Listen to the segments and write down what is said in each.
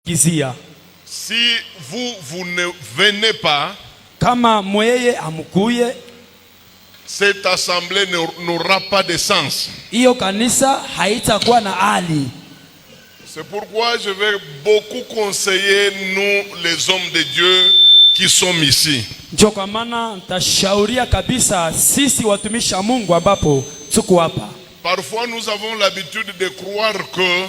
Si vous ne venez pas, kama mweye amukuye, cette assemblée n'aura pas de sens. Iyo kanisa haitakuwa na hali. C'est pourquoi je vais beaucoup conseiller nous les hommes de Dieu qui sommes ici. Ndio kwa maana nitashauria kabisa sisi watumishi wa Mungu ambapo tuko hapa. Parfois nous avons l'habitude de croire que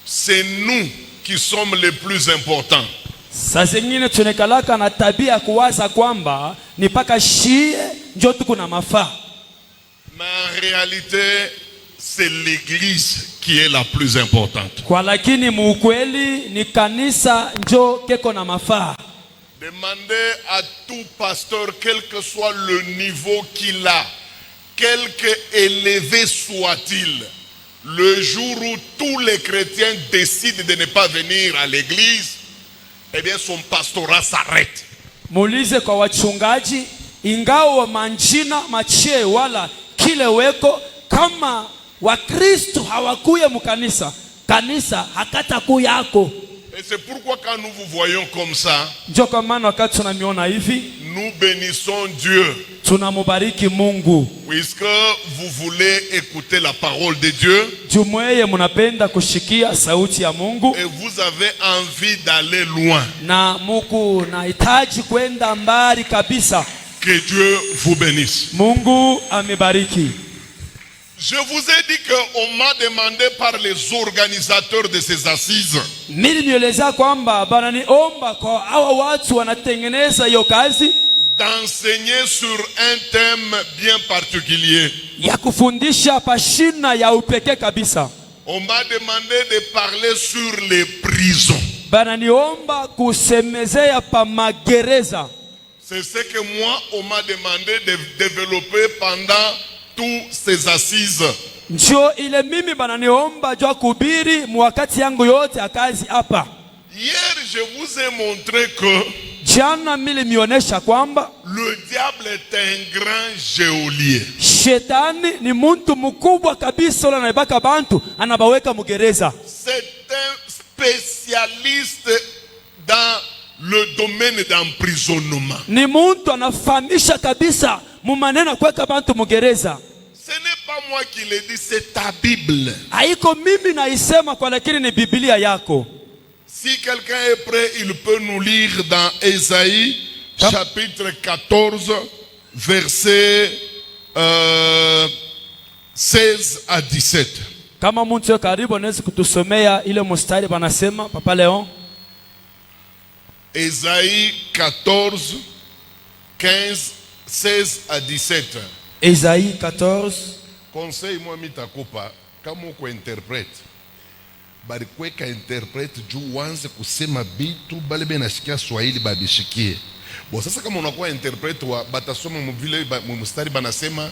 c'est nous qui sommes les plus importants. Saa zingine tunekalaka na tabia kuwaza kwamba ni paka shie ndio tuko na mafaa. Mais en réalité, c'est l'église qui est la plus importante. Kwa lakini muukweli ni kanisa ndio keko na mafaa. Demandez à tout pasteur, quel que soit le niveau qu'il a, quelque élevé soit-il, le jour où tous les chrétiens décident de ne pas venir à l'église, eh bien son pastorat s'arrête. Muulize kwa wachungaji, ingawa manjina machie wala kile weko, kama Wakristo hawakuye mukanisa, kanisa hakata kuyako. Et c'est pourquoi quand nous vous voyons comme ça, Ndio kwa maana wakati tunamiona hivi, nous bénissons Dieu. tunamubariki Mungu. Puisque vous voulez écouter la parole de Dieu, Jumweye munapenda kushikia sauti ya Mungu, et vous avez envie d'aller loin. na Mungu nahitaji kwenda mbali kabisa. Que Dieu vous bénisse. Mungu amebariki. Je vous ai dit qu'on m'a demandé par les organisateurs de ces assises Mimi nieleza kwamba bananiomba kwa hawa watu wanatengeneza hiyo kazi d'enseigner sur un thème bien particulier. ya kufundisha pashina ya upekee kabisa. On m'a demandé de parler sur les prisons. Bananiomba kusemezea pa magereza. C'est ce que moi, on m'a demandé de développer pendant toutes ces assises. Ndio ile mimi bananiomba jua kubiri mwakati yangu yote akazi hapa. Hier, je vous ai montré que Jana mimi nionesha kwamba le diable est un grand geôlier. Shetani ni muntu mkubwa kabisa, ule anaibaka bantu anabaweka mugereza. C'est un spécialiste dans le domaine d'emprisonnement. Ni muntu anafahamisha kabisa mu maneno kuweka bantu mugereza. Ce n'est pas moi qui le dis, c'est ta Bible. Haiko mimi naisema kwa, lakini ni Biblia yako. Si quelqu'un est prêt, il peut nous lire dans Ésaïe chapitre 14 verset 16 à 17. Kama muntu yo karibu anaweza kutusomea ile mstari banasema Papa Leon. Ésaïe 14 15 16 à 17. Ésaïe 14. Conseil moi mitakopa kama uko interprète. Bali kweka interprète juu wanze kusema bitu bale benashikia Swahili babishikie. Bon sasa kama unakuwa interprète wa batasoma mvile mstari banasema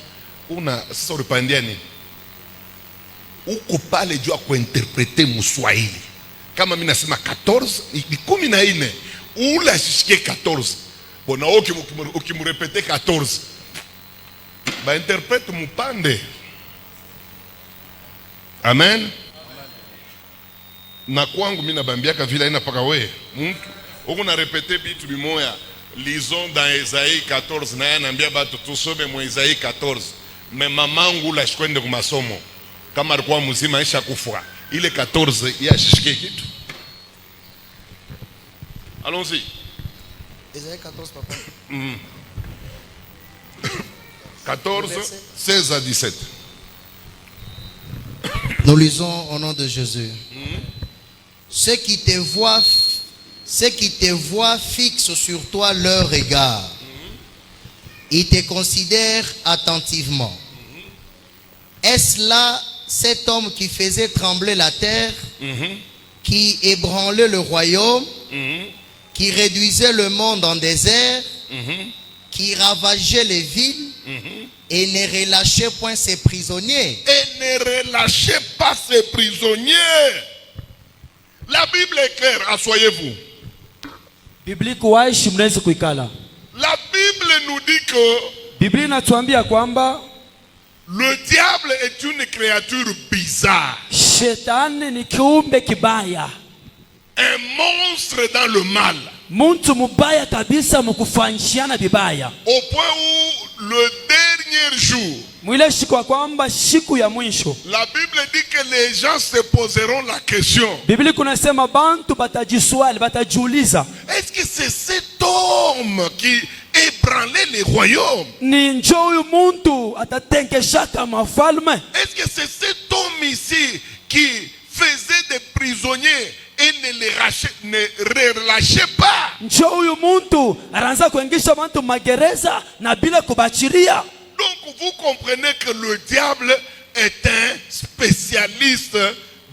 una sasa ulipandia nini? Uko pale juu kwa interprete mswahili. Kama mimi nasema 14 ni 14 ula ashikie 14. Bon na ukimrepete 14 ba interprète mupande. Amen. Na kwangu mimi nabambiaka vile ina paka wewe mtu uko na répéter bitu bimoya. Lisons dans Ésaïe 14 na anambia batu tusome mu Ésaïe 14. Mais mamangu la shikwende kwa masomo kama alikuwa mzima aisha kufa ile 14 yashishike kitu. Allons-y. Ésaïe 14 papa. 14 16 à 17. Nous lisons au nom de Jésus. Ceux qui te voient fixent sur toi leur regard. Ils te considèrent attentivement. Est-ce là cet homme qui faisait trembler la terre, qui ébranlait le royaume, qui réduisait le monde en désert, qui ravageait les villes et ne relâchait point ses prisonniers? Et ne relâchez pas ses prisonniers. La Bible est claire, asseyez-vous. Biblia kuwaishi mnaweza kuikala. La Bible nous dit que Biblia inatuambia kwamba le diable est une créature bizarre. Shetani ni kiumbe kibaya. un monstre dans le mal. muntu mubaya kabisa mukufanyishiana vibaya, Au point où le dernier jour, mwile siku ya kwamba siku ya mwisho la Bible dit que les gens se poseront la question. Biblia kunasema bantu batajiswali, batajiuliza, Est-ce que c'est cet homme qui ébranlait les royaumes? ni njo huyu muntu atatenkeshaka mafalme? Est-ce que c'est cet homme ici qui faisait des prisonniers et ne relâchait pas? Njo huyu muntu anaanza kuingisha bantu magereza na bila kubachiria? Donc vous comprenez que le diable est un spécialiste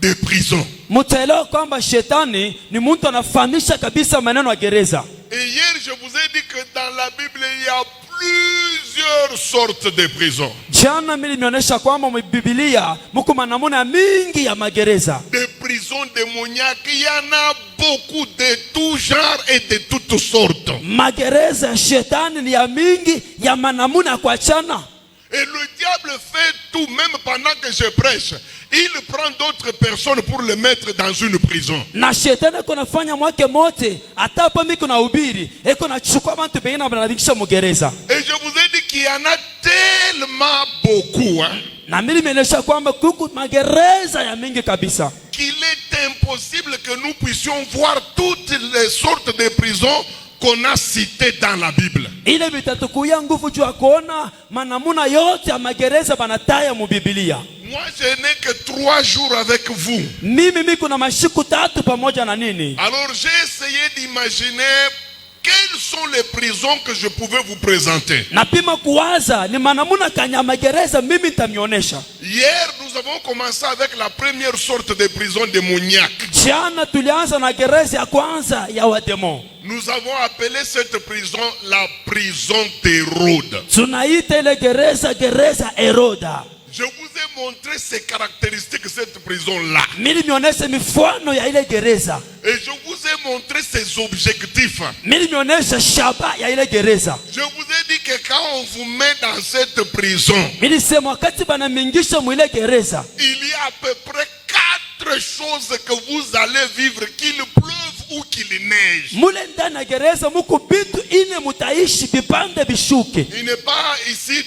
de prison. Mutaelewa kwamba shetani ni muntu anafahamisha kabisa maneno ya gereza. Et hier je vous ai dit que dans la Bible il y a plusieurs sortes de prisons. Jana mimi nimeonyesha kwamba mBiblia mko manamuna mingi ya magereza. Des prisons démoniaques, il y en a beaucoup de tout genre et de toutes sortes. Magereza ya shetani ni ya mingi ya manamuna kwa chana. Et le diable fait tout, même pendant que je prêche. Il prend d'autres personnes pour les mettre dans une prison. Na shetani kunafanya mwake mote hata hapo mimi kuna ubiri eko nachukua bantu bengine banabikisha mugereza. Et je vous ai dit qu'il y en a tellement beaucoup, hein, Na mimi nimeonyesha kwamba kuku magereza ya mingi kabisa, qu'il est impossible que nous puissions voir toutes les sortes de prisons qu'on a citées dans la Bible. ile vitatukuya nguvu juu ya kuona manamuna yote ya magereza banataya mu Biblia. Moi je n'ai que 3 jours avec vous. Mimi kuna mashiku 3 pamoja na nini. Alors j'ai essayé d'imaginer quelles sont les prisons que je pouvais vous présenter. Napima kuwaza ni manamuna kanya magereza mimi nitamionesha. Hier nous avons commencé avec la première sorte de prison démoniaque. Jana tulianza na gereza ya kwanza ya wademon. Nous avons appelé cette prison la prison d'Hérode. Tunaita ile gereza Heroda. Je vous ai montré ces caractéristiques de cette prison-là. Mimi nimeonyesha mifano ya ile gereza. Et je vous ai montré ses objectifs. Mimi nimeonyesha shaba ya ile gereza. Je vous ai dit que quand on vous met dans cette prison, Mimi sema wakati banamingisha mu ile gereza, il y a à peu près 4 choses que vous allez vivre, qu'il pleuve ou qu'il neige. mule ndani ya gereza muko bitu ine mutaishi bipande bishuke. Il n'est pas ici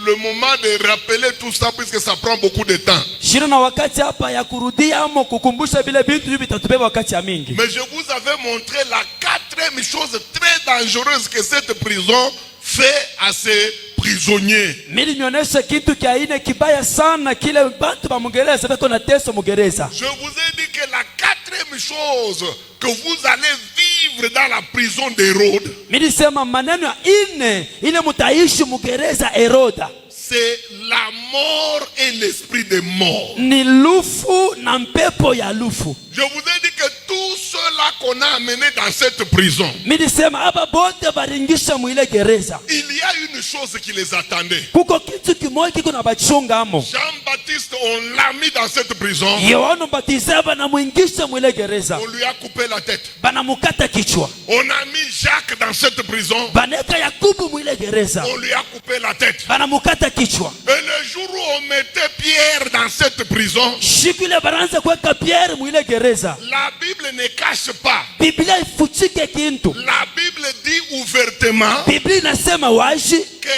le moment de rappeler tout ça puisque ça prend beaucoup de temps. Shina na wakati hapa ya kurudia ama kukumbusha vile vitu hivi vitatubeba wakati ya mingi. Mais je vous avais montré la 4e chose très dangereuse que cette prison fait à ses prisonniers. Mimi nionyesha kitu kia ine kibaya sana kile bantu ba mugereza bako na teso mugereza. Je vous ai dit que la 4e chose que vous allez vivre dans la prison d'Hérode, Mimi sema maneno ya ine ile mutaishi mugereza Heroda c'est la mort et l'esprit de mort. ni lufu na mpepo ya lufu. Je vous ai dit que tous ceux-là qu'on a amenés dans cette prison, Mimi sema aba bote baringisha mu ile gereza. il y a une chose qui les attendait. Kuko kitu kimoja kiko na bachunga amo. Jean-Baptiste, on l'a mis dans cette prison, Yohana Mbatizaji banamuingisha mu ile gereza. on lui a coupé la tête. Banamukata kichwa. On a mis Jacques dans cette prison, Baneka Yakubu mu ile gereza. on lui a coupé la tête. Banamukata kichwa. Et le jour où on mettait Pierre dans cette prison, Siku ile banaanza kuweka Pierre mu ile gereza. la Bible ne cache pas. Biblia ifuchike kintu. La Bible dit ouvertement Biblia inasema wazi que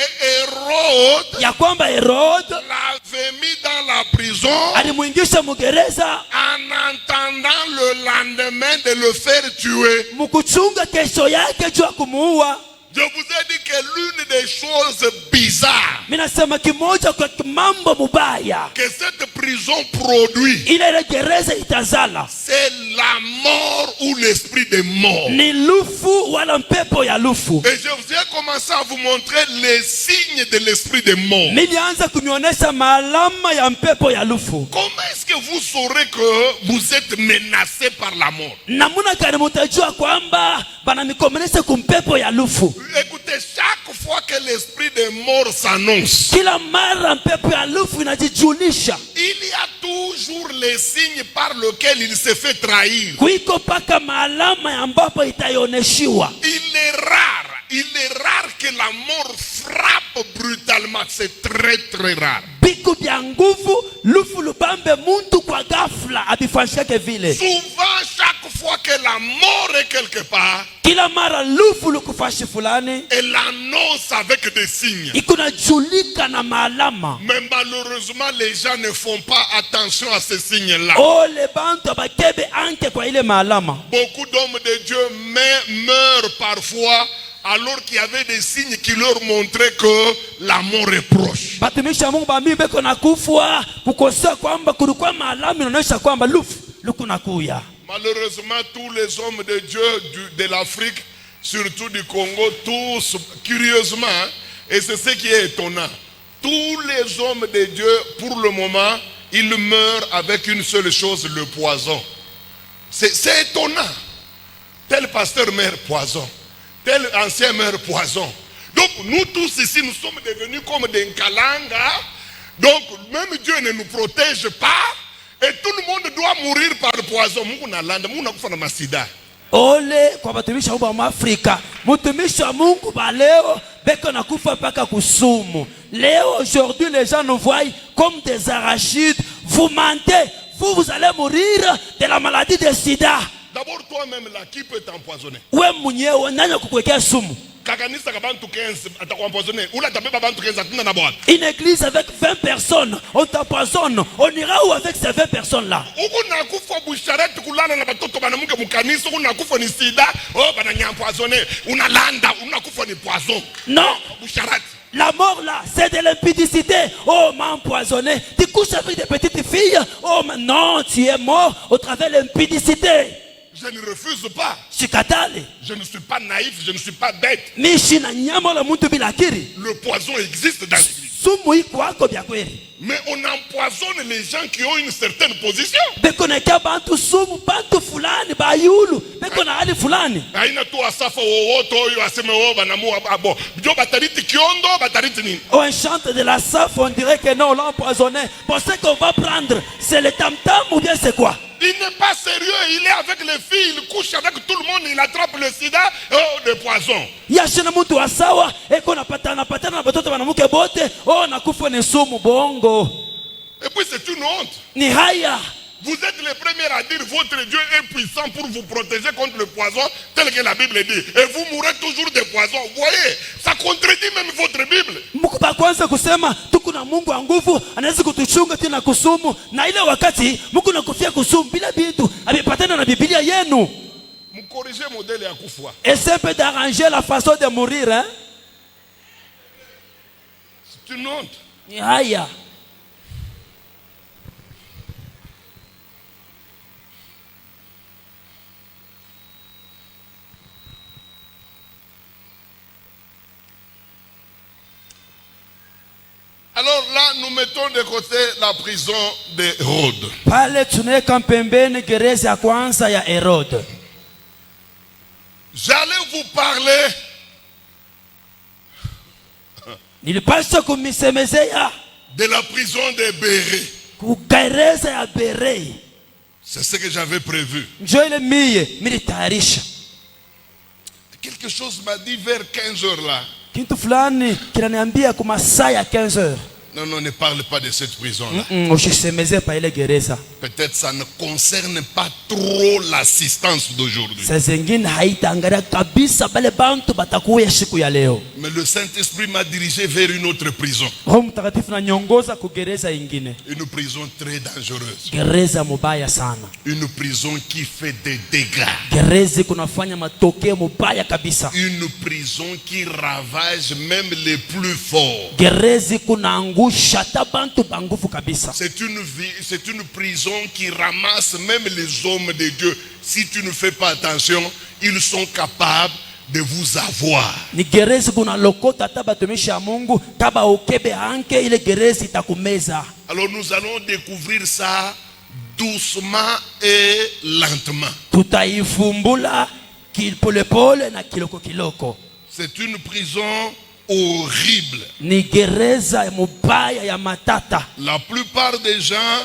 Hérode ya kwamba Herode l'avait mis dans la prison alimuingisha mu gereza en attendant le lendemain de le faire tuer. mkuchunga kesho yake juu ya kumuua. Je vous ai dit que l'une des choses bizarres Mimi nasema kimoja kwa mambo mubaya que cette prison produit, ile gereza itazala c'est la mort ou l'esprit de mort. ni lufu wala mpepo ya lufu. Et je vous ai commencé à vous montrer les signes de l'esprit de mort. Nilianza kunionyesha maalama ya mpepo ya lufu. Comment est-ce que vous saurez que vous êtes menacé par la mort? Namuna gani mutajua kwamba banamikomenesha kumpepo ya lufu? Écoutez, chaque fois que l'esprit de mort s'annonce, Kila mara mpepo ya lufu inajijulisha. il y a toujours les signes par lesquels il se fait trahir. Kuiko paka maalama ambapo itayoneshiwa. Il est rare que la mort frappe brutalement. C'est très très rare. Biku bya nguvu lufu lubambe muntu kwa ghafla. kabla abifanyike vile. Souvent, chaque fois que la mort est quelque part, Kila mara lufu lukufashi fulani elle l'annonce avec des signes. ikunajulika na maalama. Mais malheureusement, les gens ne font pas attention à ces signes-là. Ole bantu abakebe anke kwa ile maalama. Beaucoup d'hommes de Dieu meurent parfois alors qu'il y avait des signes qui leur montraient que la mort est proche. Batumishi wa Mungu bambi beko na kufwa kukosea kwamba kulikuwa maalama inaonyesha kwamba lufu lukunakuya. Malheureusement, tous les hommes de Dieu de l'Afrique, surtout du Congo, tous, curieusement, et c'est ce qui est étonnant, tous les hommes de Dieu, pour le moment, ils meurent avec une seule chose, le poison. C'est étonnant. Tel pasteur meurt poison. Tel ancien meurt poison. Donc nous tous ici, nous sommes devenus comme des Nkalanga. Donc même Dieu ne nous protège pas. Et tout le monde doit mourir par poison. Mungu nalanda, Mungu nakufa na masida. Ole kwa batumishi wa Mungu wa Afrika. Mtumishi wa Mungu ba leo beko na kufa paka kusumu. Leo aujourd'hui les gens nous voient comme des arachides. Vous mentez. Vous allez mourir de la maladie de sida. D'abord toi-même là, qui peut t'empoisonner? We mwenyewe nani kukuwekea sumu? Kakanisa kabantu 15 atakuempoisonner. Ula tabe bantu 15 atuna na boîte. Une église avec 20 personnes, on t'empoisonne. On ira où avec ces 20 personnes là? Uko nakufa bushareti kulala na batoto banamuke mukanisa, uko nakufa ni sida, oh bananyempoisonner. Unalanda, unakufa ni poison. Non. Bushareti. La mort là, c'est de l'impudicité. Oh, m'a empoisonné. Tu couches avec des petites filles. Oh, non, tu es mort au travers de l'impudicité. Je ne refuse pas. Shikatale. Je ne suis pas naïf, je ne suis pas bête. Mishina nyama la muntu bilakiri. Le poison existe dans l'église. Sumu iko wako bya kweli. Mais on empoisonne les gens qui ont une certaine position. Beko na kia bantu sumu, bantu fulani, bayulu. Beko na hali fulani. Haina tu asafa wowote oyo aseme o banamu abo. Bjo batariti kiondo, batariti nini? On chante de la saf, on dirait que non, on l'a empoisonné. Pour ce qu'on va prendre, c'est le tam-tam ou bien c'est quoi? Il n'est pas sérieux, il est avec les filles, il couche avec tout le monde, il attrape le sida, oh, le poison. Yashina mutu wa sawa, eko napatana na batoto banamuke bote, oh nakufa ni sumu bongo. Et puis c'est une honte. Ni haya. Vous êtes les premiers à dire votre Dieu est puissant pour vous protéger contre le poison, tel que la Bible dit. Et vous mourrez toujours des poisons. Vous voyez, ça contredit même votre Bible. Mungu ba kwanza kusema tuko na Mungu wa nguvu anaweza kutuchunga tena kusumu, na ile wakati Mungu nakufia kusumu bila bitu amepatana na Biblia yenu. Corriger modèle ya kufa. Essaie peu d'arranger la façon de mourir, hein? C'est une honte. Ni haya. Alors là, nous mettons de côté la prison d'Hérode. Pale tunaweka pembeni gereza ya kwanza ya Herode. J'allais vous parler Nilipaswa kumisemezea de la prison de Béré. kugereza ya Bere. C'est ce que j'avais prévu. Njoo ile militayarisha. Quelque chose m'a dit vers 15 heures là. Kitu fulani kinaniambia kuma saa ya 15 heures. Non, non, ne parle pas de cette prison-là. Ushisemezee pa ile gereza. Peut-être ça ne concerne pas trop l'assistance d'aujourd'hui. Saa zingine haitaangalia kabisa bale bantu batakuya siku ya leo. Mais le Saint-Esprit m'a dirigé vers une autre prison. Roho Mtakatifu ananyongoza kugereza ingine. Une prison très dangereuse. Gereza mubaya sana. Une prison qui fait des dégâts. Gereza kunafanya matokeo mubaya kabisa. Une prison qui ravage même les plus forts. Gereza kunaangusha hata bantu bangufu kabisa. C'est une prison qui ramasse même les hommes de Dieu. Si tu ne fais pas attention, ils sont capables de vous avoir. Ni gereza kuna lokota hata batumishi ya Mungu kaba ukebe anke ile gereza itakumeza. Alors nous allons découvrir ça doucement et lentement. Tutaifumbula polepole na kiloko kiloko. C'est une prison horrible. Ni gereza mubaya ya matata. La plupart des gens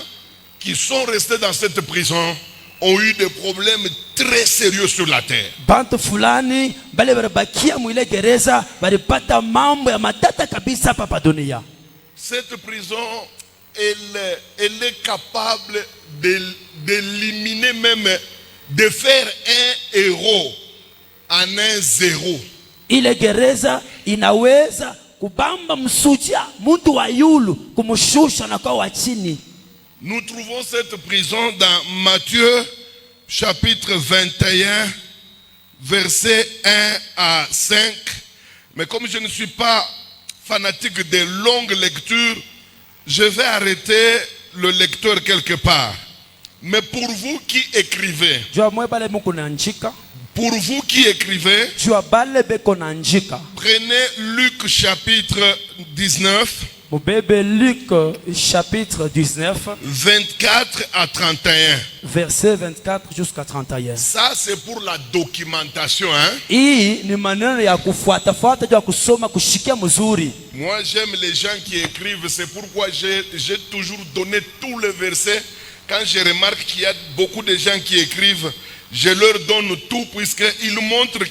qui sont restés dans cette prison ont eu des problèmes très sérieux sur la terre. Bantu fulani bale barabakia mwile gereza balipata mambo ya matata kabisa hapa dunia. Cette prison elle est capable d'éliminer même, de faire un héros en un zéro. Ile gereza inaweza kubamba msuja mtu wa yulu kumshusha na kwa wa chini. Nous trouvons cette prison dans Matthieu chapitre 21 versets 1 à 5. Mais comme je ne suis pas fanatique des longues lectures, je vais arrêter le lecteur quelque part. Mais pour vous qui écrivez, prenez Luc chapitre 19, Luc chapitre 19, 24 à 31. Verset 24 jusqu'à 31. Ça c'est pour la documentation, hein? Moi j'aime les gens qui écrivent, c'est pourquoi j'ai toujours donné tous les versets. Quand je remarque qu'il y a beaucoup de gens qui écrivent, je leur donne tout puisqu'ils montrent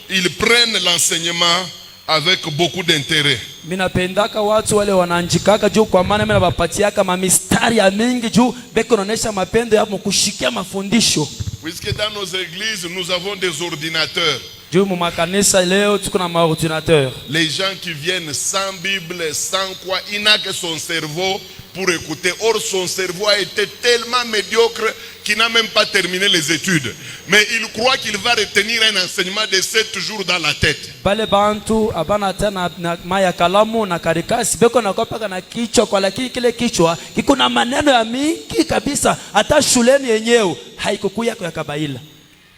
ils prennent l'enseignement avec beaucoup d'intérêt. Minapendaka watu wale wanaandikaka juu kwa maana mimi nabapatiaka mamistari ya mingi juu beko naonesha mapendo ya kushikia mafundisho. Puisque dans nos églises nous avons des ordinateurs. Juu mu makanisa leo tuko na maordinateur. Les gens qui viennent sans Bible, sans quoi, il n'a que son cerveau pour écouter. Or son cerveau a été tellement médiocre qu'il n'a même pas terminé les études. Mais il croit qu'il va retenir un enseignement de 7 jours dans la tête. Bale bantu abana tena na maya kalamu na karikasi beko na kopaka na kichwa kwa lakini kile kichwa kiko na maneno ya mingi kabisa hata shuleni yenyewe haikukuya kwa kabaila.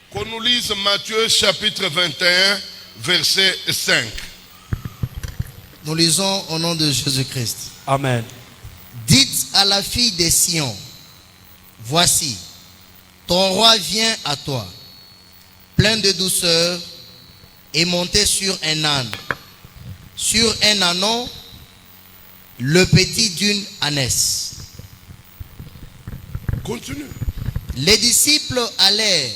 Qu'on nous lise Matthieu chapitre 21 verset 5. Nous lisons au nom de Jésus-Christ. Amen. Dites à la fille de Sion, voici, ton roi vient à toi, plein de douceur, et monté sur un âne, sur un ânon, le petit d'une ânesse. Continue. Les disciples allèrent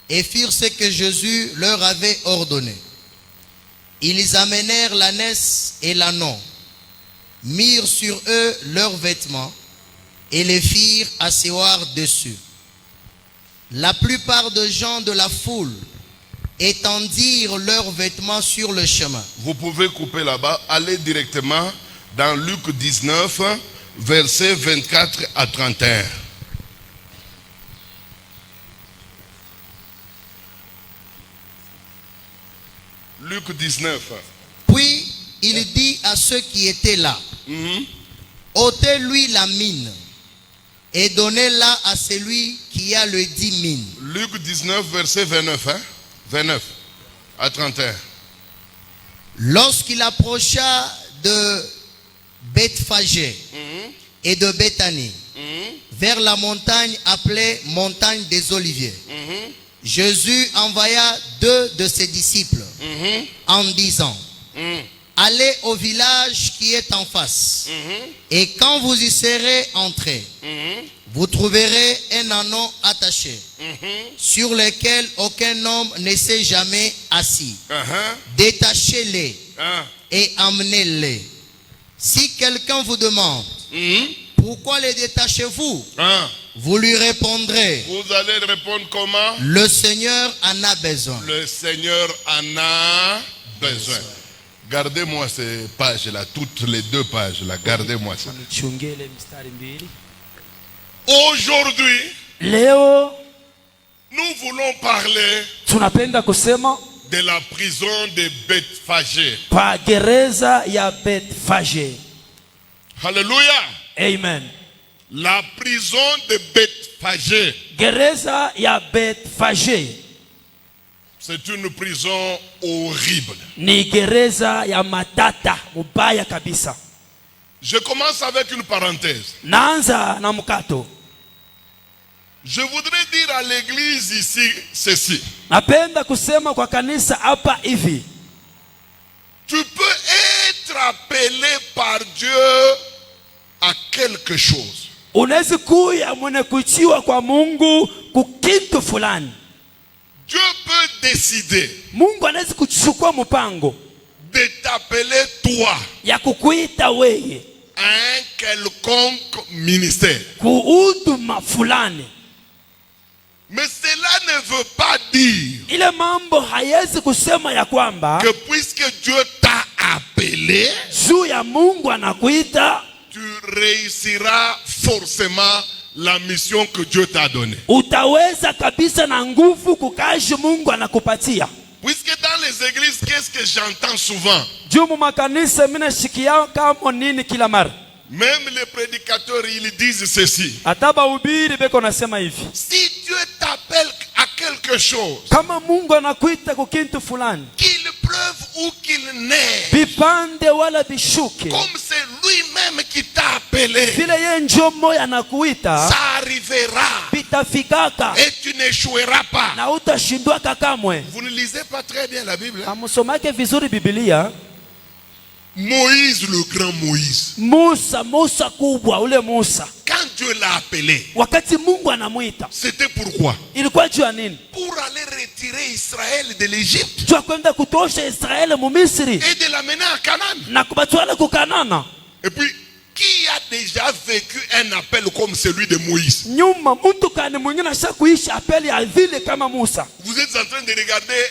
et firent ce que Jésus leur avait ordonné. Ils amenèrent l'ânesse et l'ânon, mirent sur eux leurs vêtements et les firent asseoir dessus. La plupart des gens de la foule étendirent leurs vêtements sur le chemin. Vous pouvez couper là-bas, allez directement dans Luc 19, versets 24 à 31. Luc 19. Puis il dit à ceux qui étaient là, ôtez-lui la mine et donnez-la à celui qui a le 10 mines. Luc 19, verset 29, hein? 29 à 31. Lorsqu'il approcha de Bethphagée et de Béthanie, vers la montagne appelée montagne des Oliviers, Jésus envoya 2 de ses disciples en disant, allez au village qui est en face, et quand vous y serez entrés, vous trouverez un ânon attaché, sur lequel aucun homme ne s'est jamais assis. Détachez-les et emmenez-les. Si quelqu'un vous demande, pourquoi les détachez-vous? Vous lui répondrez, vous allez répondre comment? le Seigneur en a besoin. Le Seigneur en a besoin. Gardez-moi ces pages-là, toutes les 2 pages-là, gardez-moi ça. Aujourd'hui, leo nous voulons parler tunapenda kusema de la prison de Bethphagée. pa gereza ya Bethphagée. Alléluia. Amen. La prison de Bethphagée. Gereza ya Bethphagée. C'est une prison horrible. Ni gereza ya matata mubaya kabisa. Je commence avec une parenthèse. Naanza na mkato. Je voudrais dire à l'église ici ceci. Napenda kusema kwa kanisa hapa hivi. Tu peux être appelé par Dieu à quelque chose. Unaweza kuya mwenye kuchiwa kwa Mungu kukitu fulani. Dieu peut décider Mungu anaweza kuchukua mpango de t'appeler toi ya kukuita wewe à un quelconque ministère. kuhuduma fulani. Mais cela ne veut pas dire Ile mambo hayezi kusema ya kwamba que puisque Dieu t'a appelé, juu ya Mungu anakuita tu réussiras forcément la mission que Dieu t'a donnée. utaweza kabisa na nguvu kukaji Mungu anakupatia. Puisque dans les églises, qu'est-ce que j'entends souvent? Juu mu makanisa mimi nashikia kama nini kila mara. Même les prédicateurs, ils disent ceci. Hata bahubiri beko nasema hivi. Si Dieu t'appelle à quelque chose, Kama Mungu anakuita kwa kitu fulani, qu'il pleuve ou qu'il neige, vipande wala vishuke, comme c'est lui-même qui t'a appelé, vile yeye ndio moyo anakuita, ça arrivera vitafikaka et tu n'échoueras pas. na utashindwaka kamwe. Vous ne lisez pas très bien la Bible, hein? Amusomake vizuri Biblia. Moïse, le grand Moïse, Musa kubwa, ule Musa, quand Dieu l'a appelé, wakati Mungu anamuita, c'était pourquoi? ilikuwa juu ya nini? Pour aller retirer Israël de l'Égypte Juu ya kwenda kutosha Israeli mu Misri et de l'amener à Canaan. na kubatwala kukanana. Et puis, qui a déjà vécu un appel comme celui de Moïse? Nyuma mtu kani mwingine ashakuishi apeli ya vile kama Musa. Vous êtes en train de regarder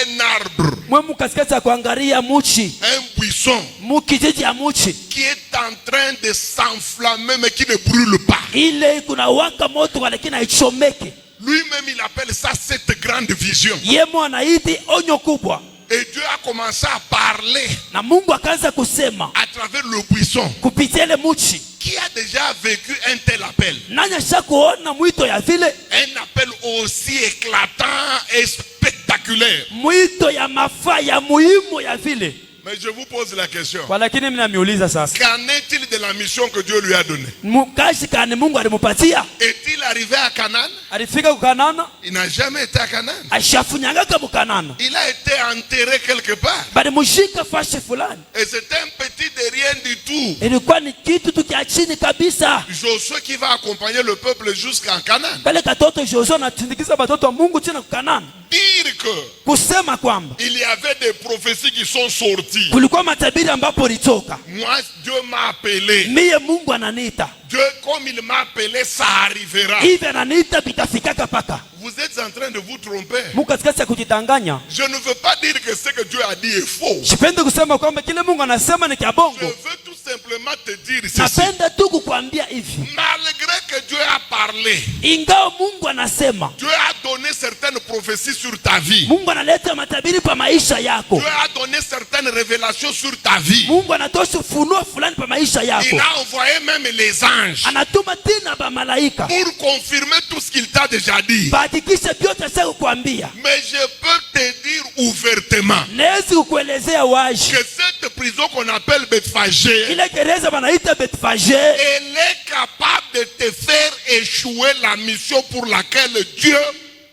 un arbre, Mwe mukasikati ya kuangalia muchi, un buisson mukijiji ya muchi. qui est en train de s'enflammer mais qui ne brûle pas. Ile kuna waka moto lakini haichomeke. Lui-même, il appelle ça cette grande vision. Yemo anaiti onyo kubwa. Et Dieu a commencé à parler Na Mungu akaanza kusema à travers le buisson. kupitia ile muchi. Qui a déjà vécu un tel appel? Nani ashakuona mwito ya vile? Un appel aussi éclatant et spectaculaire. Mwito ya mafaa ya muhimu ya vile. Mais je vous pose la question. Kwa lakini mimi namiuliza sasa. Qu'en est-il de la mission que Dieu lui a donnée? Mukashi kani Mungu alimupatia? Est-il arrivé à Canaan? Alifika kukanana? Il n'a jamais été à Canaan. Ashafunyangaka mukanana. Il a été enterré quelque part. Bali mushika fashe fulani. Et c'est un petit de rien du tout. Ilikuwa ni kitu tu kia chini kabisa. Josué qui va accompagner le peuple jusqu'en Canaan. Kale katoto Joshua anatindikiza batoto wa Mungu chini kukanana. Dire que Kusema kwamba il y avait des prophéties qui sont sorties. kulikuwa matabiri ambapo litoka. Moi, Dieu m'a appelé. Miye Mungu ananiita. Dieu, comme il m'a appelé, ça arrivera. Hivi ananiita bitafikaka paka. Vous êtes en train de vous tromper. Mungu katikati ya kujidanganya. Je ne veux pas dire que ce que Dieu a dit est faux. Sipendi kusema kwamba kile Mungu anasema ni kia Je bongo. veux tout simplement te dire ceci. Napenda tu kukwambia hivi. Malgré que Dieu a parlé, Ingawa Mungu anasema, Dieu a donné certaines prophéties sur ta vie. Mungu analeta matabiri pa maisha yako. Dieu a donné certaines révélations sur ta vie. Mungu anatosha ufunuo fulani pa maisha Il yako. a envoyé même les anges Anatuma tena ba malaika. pour confirmer tout ce qu'il t'a déjà dit. Bahakikisha vyote sasa kukwambia. Mais je peux te dire ouvertement Nawezi kukuelezea wazi. que cette prison qu'on appelle Bethphagée, Ile gereza wanaita Bethphage, elle est capable de te faire échouer la mission pour laquelle Dieu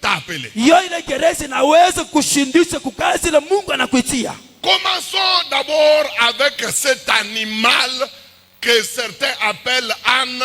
t'a appelé. hiyo ile gereza inaweza kushindisha kukazi ile Mungu anakuitia. Commençons d'abord avec cet animal que certains appellent âne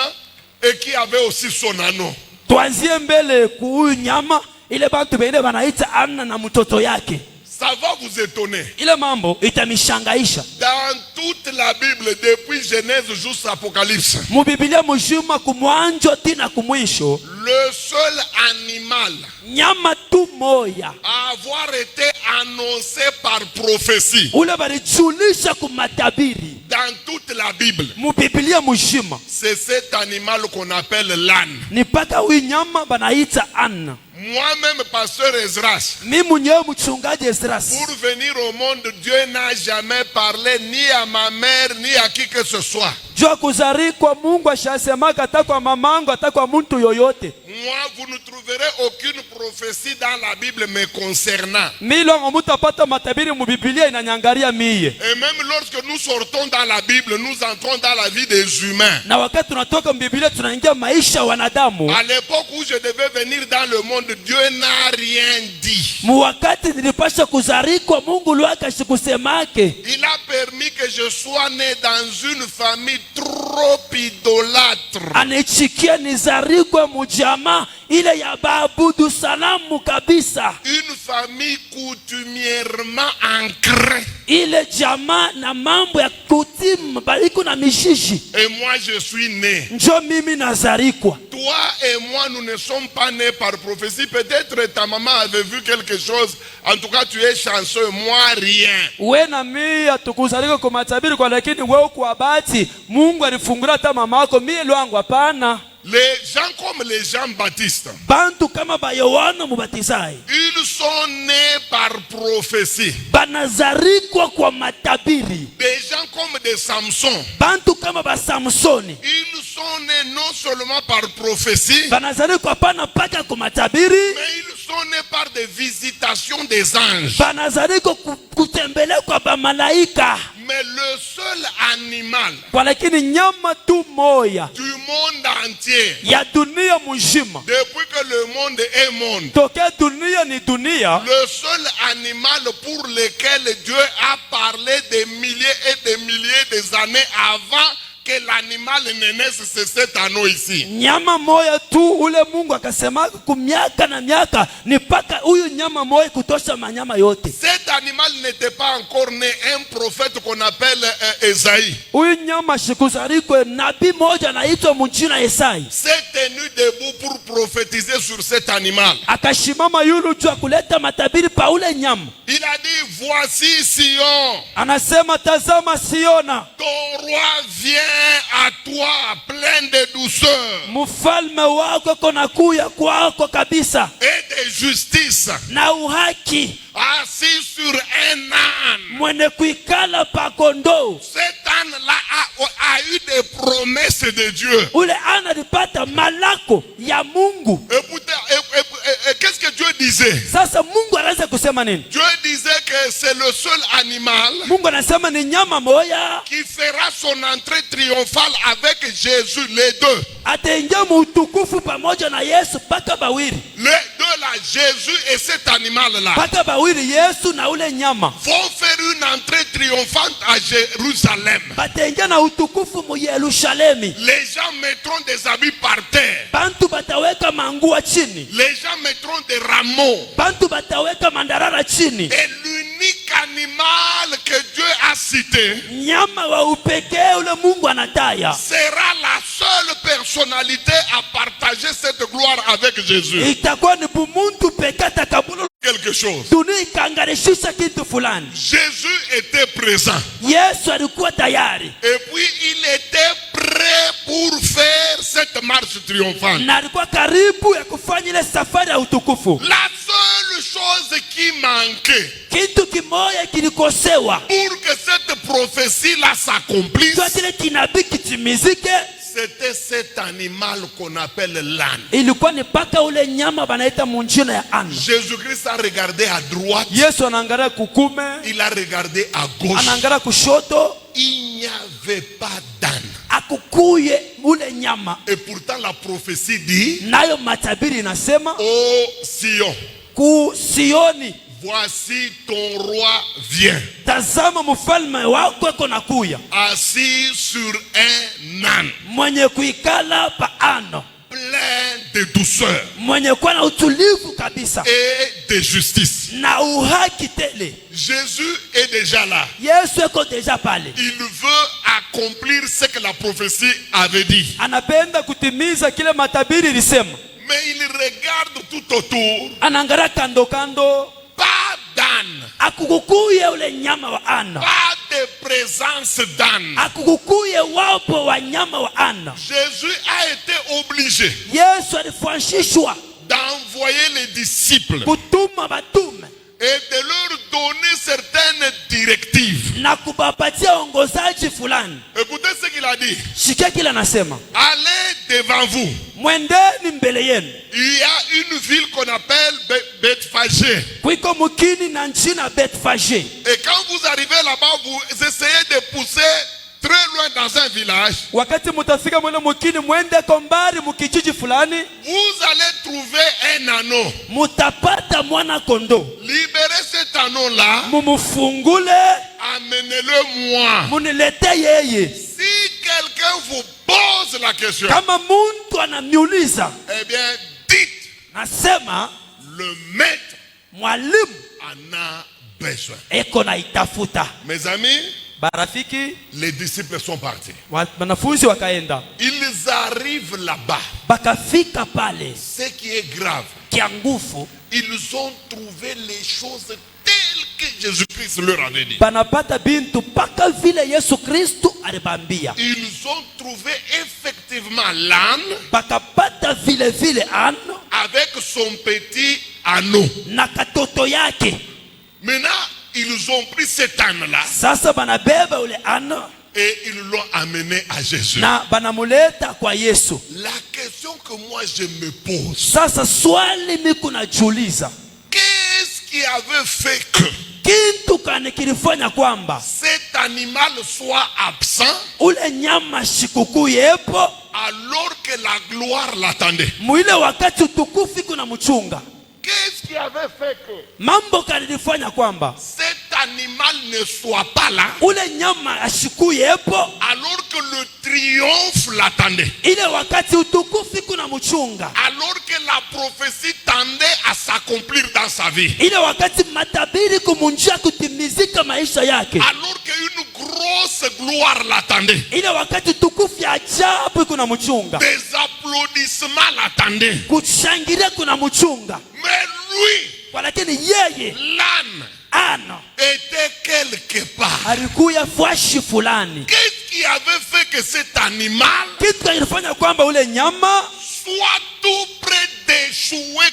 et qui avait aussi son anneau. Tuanzie mbele kuhuyu nyama ile bantu bengine wanaita Anna na mtoto yake. Ça va vous étonner. Ile mambo itamishangaisha. Dans toute la Bible, depuis Genèse jusqu'à Apocalypse, Mu Biblia mzima kumwanzo tina kumwisho, le seul animal nyama tu moya à avoir été annoncé par prophétie ule balijulisha kumatabiri dans toute la Bible, mu Biblia mzima c'est cet animal qu'on appelle l'âne. ni paka huyu nyama banaita Anna. Moi-même, pasteur Esdras, Mimi mwenyewe mchungaji Esdras, pour venir au monde, Dieu n'a jamais parlé ni à ma mère ni à qui que ce soit. jua kuzarikwa Mungu ashasemaka hata kwa mamangu hata kwa mtu yoyote. Moi, vous ne trouverez aucune prophétie dans la Bible me concernant. Milongo mutapata matabiri mu Biblia inanyangaria miye. Et même lorsque nous sortons dans la Bible, nous entrons dans la vie des humains. Na wakati tunatoka Biblia tunaingia maisha ya wanadamu. À l'époque où je devais venir dans le monde, Dieu n'a rien dit. Mu wakati nilipasha kuzarikwa Mungu lwaka sikusemake. Il a permis que je sois né dans une famille trop idolâtre. Anichikia nizarikwe mujama ile ya baabudu sanamu kabisa. Une famille coutumièrement ancrée. Ile jamaa na mambo ya kutimu baiko na mishishi. Et moi, je suis né. Njo mimi nazarikwa. Toi et moi, nous ne sommes pas nés par prophétie. Peut-être ta maman avait vu quelque chose. En tout cas, tu es chanceux. Moi, rien. We na mimi hatukuzalika kwa matabiri kwa, lakini wewe kwa bahati Mungu alifungula hata mama yako. Mimi lwangu hapana. Les gens comme les Jean-Baptiste, Bantu kama ba Yohana Mubatizaji, ils sont nés par prophétie. banazarikwa kwa matabiri. Des gens comme des Samson, Bantu kama ba Samsoni, ils sont nés non seulement par prophétie, banazarikwa pana paka kwa matabiri, mais ils sont nés par des visitations des anges. banazarikwa kutembelea kwa ba malaika. Mais le seul animal Kwa lakini nyama tu moya du monde entier, ya dunia mzima, depuis que le monde est monde, tokea dunia ni dunia, le seul animal pour lequel Dieu a parlé des milliers et des milliers des années avant que l'animal ne naisse, c'est cet anneau ici. nyama moya tu ule Mungu akasema kumiaka na miaka ni paka huyu nyama moya kutosha manyama yote. Cet animal n'était pas encore né, un prophète qu'on appelle Esaïe. Huyu nyama shikuzarikwe nabii moja anaitwa mjina Esai. S'est tenu debout pour prophétiser sur cet animal. Akashimama yulu juu kuleta matabiri pa ule nyama. Il a dit, voici Sion, Anasema tazama Siona, ton roi vient à toi plein de douceur mfalme wako konakuya kwako kabisa et de justice, na uhaki, assis sur un âne. mwenye kuikala pa kondoo. Cet âne-là a eu des promesses de Dieu. Ule ana alipata malako ya Mungu. Et qu'est-ce que Dieu disait? Sasa Mungu anaanza kusema nini? Dieu disait que c'est le seul animal Mungu anasema ni nyama moya qui fera son entrée triomphale avec Jésus, les deux. ataingia muutukufu pamoja na Yesu paka bawili. Les deux là, Jésus et cet animal-là, Paka bawili Yesu na ule nyama vont faire une entrée triomphante à Jérusalem. bataingia na utukufu mu Yerusalemi. Les gens mettront des habits par terre. Bantu bataweka mangua chini. Les gens mettront des rameaux. Bantu bataweka mandarara chini. Et l'unique animal que Dieu a cité Nyama wa upekee ule Mungu anataya sera la seule personnalité à partager cette gloire avec Jésus. itakuwa ni bumuntu pekee atakabulu Quelque chose. dunia ikangarishisha kitu fulani. Jésus était présent. Yesu alikuwa tayari Et puis il était prêt pour faire cette marche triomphante. na alikuwa karibu ya kufanya ile safari ya utukufu. La seule chose qui manquait Kitu kimoja kilikosewa pour que cette prophétie-là s'accomplisse, kwa kile kinabii kitimizike, c'était cet animal qu'on appelle l'âne. ilikuwa ni paka ule nyama banaita munjina ya ana. Jésus-Christ a regardé à droite, Yesu anaangalia kukume, il a regardé à gauche. anaangalia kushoto, Il n'y avait pas d'âne. akukuye ule nyama. Et pourtant la prophétie dit, Nayo matabiri inasema ô Sion, ku Sioni, voici ton roi vient, tazama mfalme wako eko nakuya, assis sur un âne, mwenye kuikala pa ano, plein de douceur mwenye kuwa na utulivu kabisa et de justice. na uhaki tele. Jésus est déjà là. Yesu eko deja pale, Il veut accomplir ce que la prophétie avait dit. anapenda kutimiza kile matabiri ilisema. Mais il regarde tout autour, Anaangalia kando kando, pas d'âne, akukukuye ule nyama wa ana, pas de présence d'âne. akukukuye wapo wa nyama wa ana. Jésus a été obligé Yesu alifanyishwa d'envoyer les disciples kutuma batume et de leur donner certaines directives. na kubapatia ongozaji fulani. Écoutez ce qu'il a dit. Sikia kile anasema, Allez devant vous. mwendeni mbele yenu. Il y a une ville qu'on appelle Bethphagée. Kuiko mukini na njina Bethfage. Et quand vous arrivez là-bas, vous essayez de pousser très loin dans un village. Wakati mutafika mwele mukini mwende kombari mukijiji fulani, Vous allez trouver un anneau. mutapata mwana kondo. Libérez cet anneau-là. Mumufungule, Amenez-le moi. munilete yeye. Si quelqu'un vous pose la question, Kama muntu anamiuliza, eh bien, dites, nasema le maître mwalimu en a besoin. eko na itafuta. Mes amis, barafiki les disciples sont partis. wanafunzi wakaenda, Ils arrivent là-bas. bakafika pale Ce qui est grave, kia nguvu, ils ont trouvé les choses telles que Jésus-Christ leur avait dit. banapata bintu paka vile Yesu Kristu alibambia. Ils ont trouvé effectivement l'âne Bakapata vile vile ano avec son petit anneau. na katoto yake. Maintenant, ils ont pris cet âne-là Sasa banabeba ule ano et ils l'ont amené à Jésus. na banamuleta kwa Yesu. La question que moi je me pose, Sasa swali miku najiuliza, qu'est-ce qui avait fait que kintu kani kilifanya kwamba cet animal soit absent ule nyama shikuku yepo alors que la gloire l'attendait? mwile wakati utukufu kuna mchunga? Qu'est-ce qui avait fait que Mambo kalilifanya kwamba cet animal ne soit pas là ule nyama ashiku yepo alors que le triomphe l'attendait? ile wakati utukufu kuna mchunga, Alors que la prophétie tendait à s'accomplir dans sa vie? ile wakati matabiri kumunjia kutimizika maisha yake, Alors qu'une grosse gloire l'attendait? ile wakati utukufu ya ajabu kuna mchunga, Des applaudissements l'attendaient? kushangilia kuna mchunga, Mais lui, lakini yeye l'âne, ano était quelque part. alikuya fashi fulani. Qu'est-ce qui avait fait que cet animal Kitu kilifanya kwamba ule nyama soit tout près d'échouer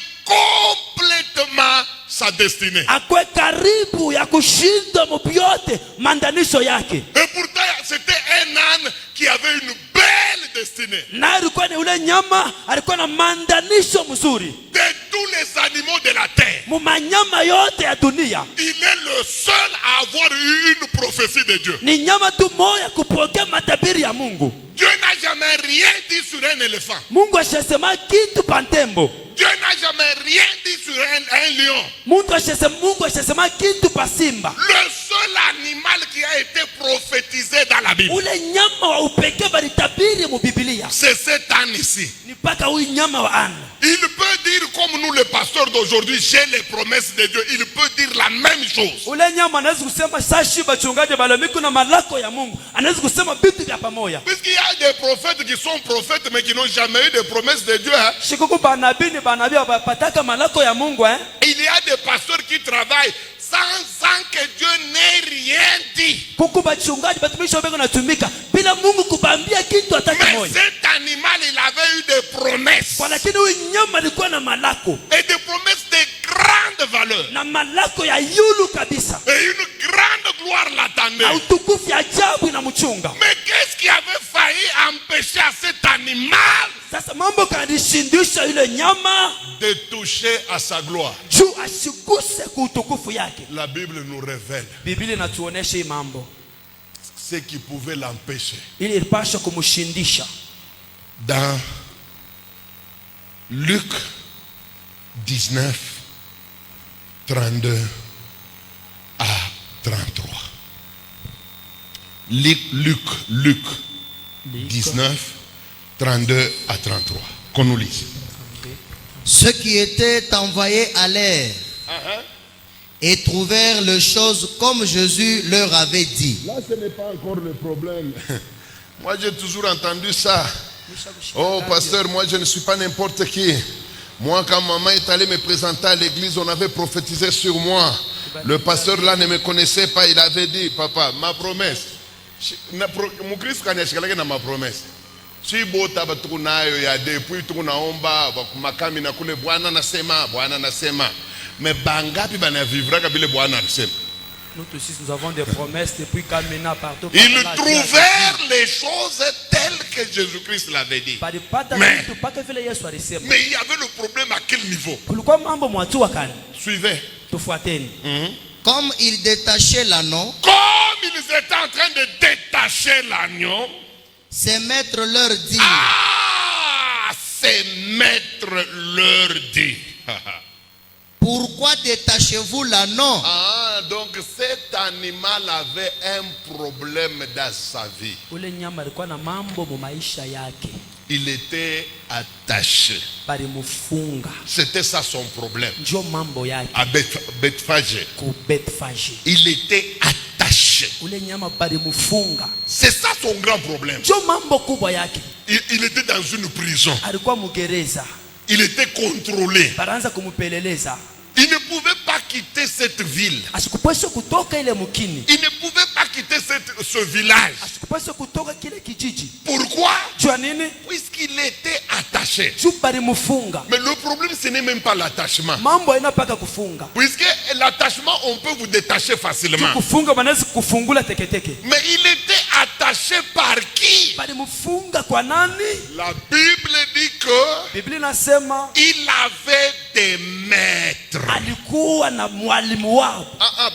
complètement sa destinée? akwe karibu ya kushinda mubyote mandanisho yake, Et pourtant, c'était un âne qui avait une belle destinée. na alikuwa ni ule nyama alikuwa na mandanisho mzuri De tous les animaux de la terre, mumanyama yote ya dunia. il est le seul à avoir eu une prophétie de Dieu. Ni nyama tu moya kupokea matabiri ya Mungu. Dieu n'a jamais rien dit sur un éléphant. Mungu ashasema kitu pantembo. Dieu n'a jamais rien dit sur un lion. Mungu ashasema kitu pa simba. Le seul animal qui a été prophétisé dans la Bible, Ule nyama wa upekee balitabiri mu Biblia c'est cet âne ici. ni paka huyu nyama wa ana. Il peut dire comme nous les pasteurs d'aujourd'hui, j'ai les promesses de Dieu. Il peut dire la même chose. Ule nyama anaweza kusema sashi bachungaji balamiku na malako ya Mungu. Anaweza kusema vitu vya pamoja. Puisqu'il y a des prophètes qui sont prophètes mais qui n'ont jamais eu de promesses de Dieu. Hein? Shikuku banabii ni banabii wapataka malako ya Mungu Il y a des pasteurs qui travaillent sans que Dieu n'ait rien dit. Kuku bachungaji batumishi wabeko natumika bila Mungu kubambia kitu hata Mais kimoja. cet animal, il avait eu des promesses. Kwa lakini huyu nyama alikuwa na malako Et des promesses de grande valeur. na malako ya yulu kabisa. Et une grande gloire l'attendait. Na utukufu ya ajabu inamchunga. Mais qu'est-ce qui avait failli empêcher à cet animal Sasa mambo kanishindisha yule nyama de toucher à sa gloire? juu asiguse ku utukufu yake. La Bible nous révèle Biblia inatuonesha hii mambo ce qui pouvait l'empêcher. ili ilipasha kumshindisha. Dans Luc 19, 32 à 33. Luc 19, 32 à 33. Qu'on nous lise. Ceux qui étaient envoyés allèrent et trouvèrent les choses comme Jésus leur avait dit. Là, ce n'est pas encore le problème. Moi, j'ai toujours entendu ça. Oh, pasteur, moi, je ne suis pas n'importe qui. Moi, quand maman est allée me présenter à l'église, on avait prophétisé sur moi. Le pasteur là ne me connaissait pas. Il avait dit, papa, ma promesse. Mon Christ kanashikalaga ma promesse. Si bota batukunayo ya depuis tukunaomba makami na kule Bwana nasema. Mais bangapi bana vivra kabile Bwana anasema. Nous tous nous avons des promesses depuis Kamena partout. Ils trouvèrent les choses telles que Jésus-Christ l'avait dit. Mais il y avait le problème à quel niveau? Suivez. Comme ils détachaient l'agneau, Comme ils étaient en train de détacher l'agneau, ses maîtres leur dirent. Ses maîtres leur dit. Pourquoi détachez-vous l'agneau? Donc cet animal avait un problème dans sa vie. Il était attaché. C'était ça son problème. À Bethphage. Il était attaché. attaché. ule nyama balimufunga. C'est ça son grand problème. Jo mambo kubwa yake. Il était dans une prison. Alikuwa mugereza. Il était contrôlé. Baraanza kumupeleleza. Il ne pouvait pas quitter cette ville. Asikupaswa kutoka ile mukini. Il ne pouvait pas quitter ce village. Asikupaswa kutoka kile kijiji. Pourquoi? Jua nini? Puisqu'il était attaché. Juu balimufunga. Mais le problème, ce n'est même pas l'attachement. Mambo haina paka kufunga. Puisque l'attachement, on peut vous détacher facilement. Kufunga banaweza kufungula teketeke. Mais il était attaché par qui? Balimufunga kwa nani? La Bible dit que Biblia inasema il avait des maîtres. alikuwa na mwalimu wao.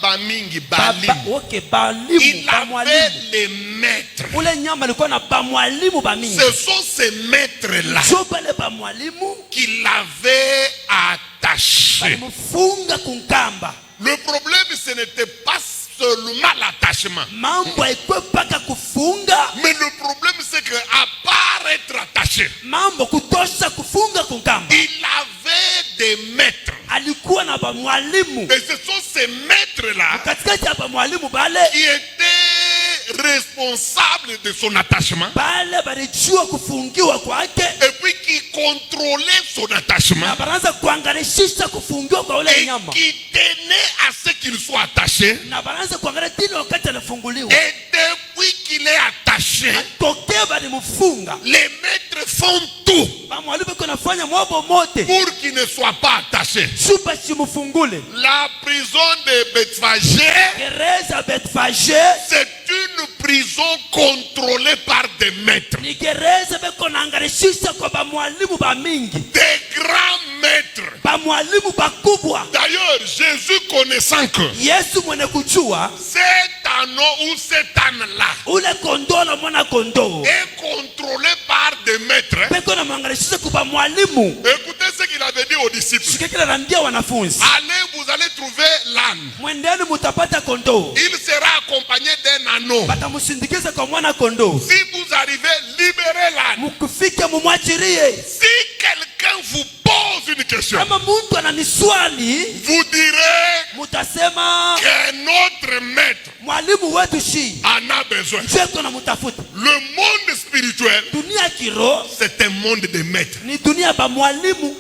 Bamingi, balimu. Okay, balimu, Il avait les maîtres. Ule nyama alikuwa na bamwalimu bamingi. Ce sont ces maîtres-là Jo bale bamwalimu qui l'avaient attaché. balimufunga kunkamba. Le problème, ce n'était pas seulement l'attachement. Mambo haikuwa paka kufunga. Mais le problème, c'est que à part être attaché, Mambo kutosha kufunga kunkamba. il avait des maîtres. Alikuwa na bamwalimu. Et ce sont ces maîtres-là Katikati ya bamwalimu bale qui étaient responsables de son attachement bale balijua kufungiwa kwake. et puis qui contrôlaient son attachement Na banaanza kuangalishisha kufungiwa kwa ule et nyama. qui tenaient à ce qu'il soit attaché. Na banaanza kuangalia tino wakati anafunguliwa. Et depuis qu'il est attaché, Tokea balimufunga. les maîtres font tout Bamwalimu kuna fanya mwabo mote. pour qu'il ne soit pas attaché. Supa chimufungule. La prison de Bethphagée, Gereza Betfage c'est une prison contrôlée par des maîtres, ni gereza beko naangalishisha kwa bamwalimu bamingi. des grands maîtres. Bamwalimu bakubwa. D'ailleurs, Jésus connaissant que Yesu mwene kujua cet anneau ou cet âne-là ule kondoo na mwana kondoo est contrôlé par des maîtres. beko na mwangalishisha kwa bamwalimu. Écoutez ce qu'il avait dit aux disciples. Shikekila anambia wanafunzi, Allez, vous allez trouver l'âne. mwendeni mutapata kondoo. Il sera accompagné d'un anneau. Batamusindikiza kwa mwana kondoo. Si vous arrivez, libérez l'âne. Mukufike mumwachirie. Si quelqu'un vous pose une question, Kama muntu ana miswali, vous direz mutasema qu'un autre maître mwalimu wetu shi en a besoin. jeko na mutafuta. Le monde spirituel, Dunia kiro c'est un monde de maîtres. ni dunia ba mwalimu.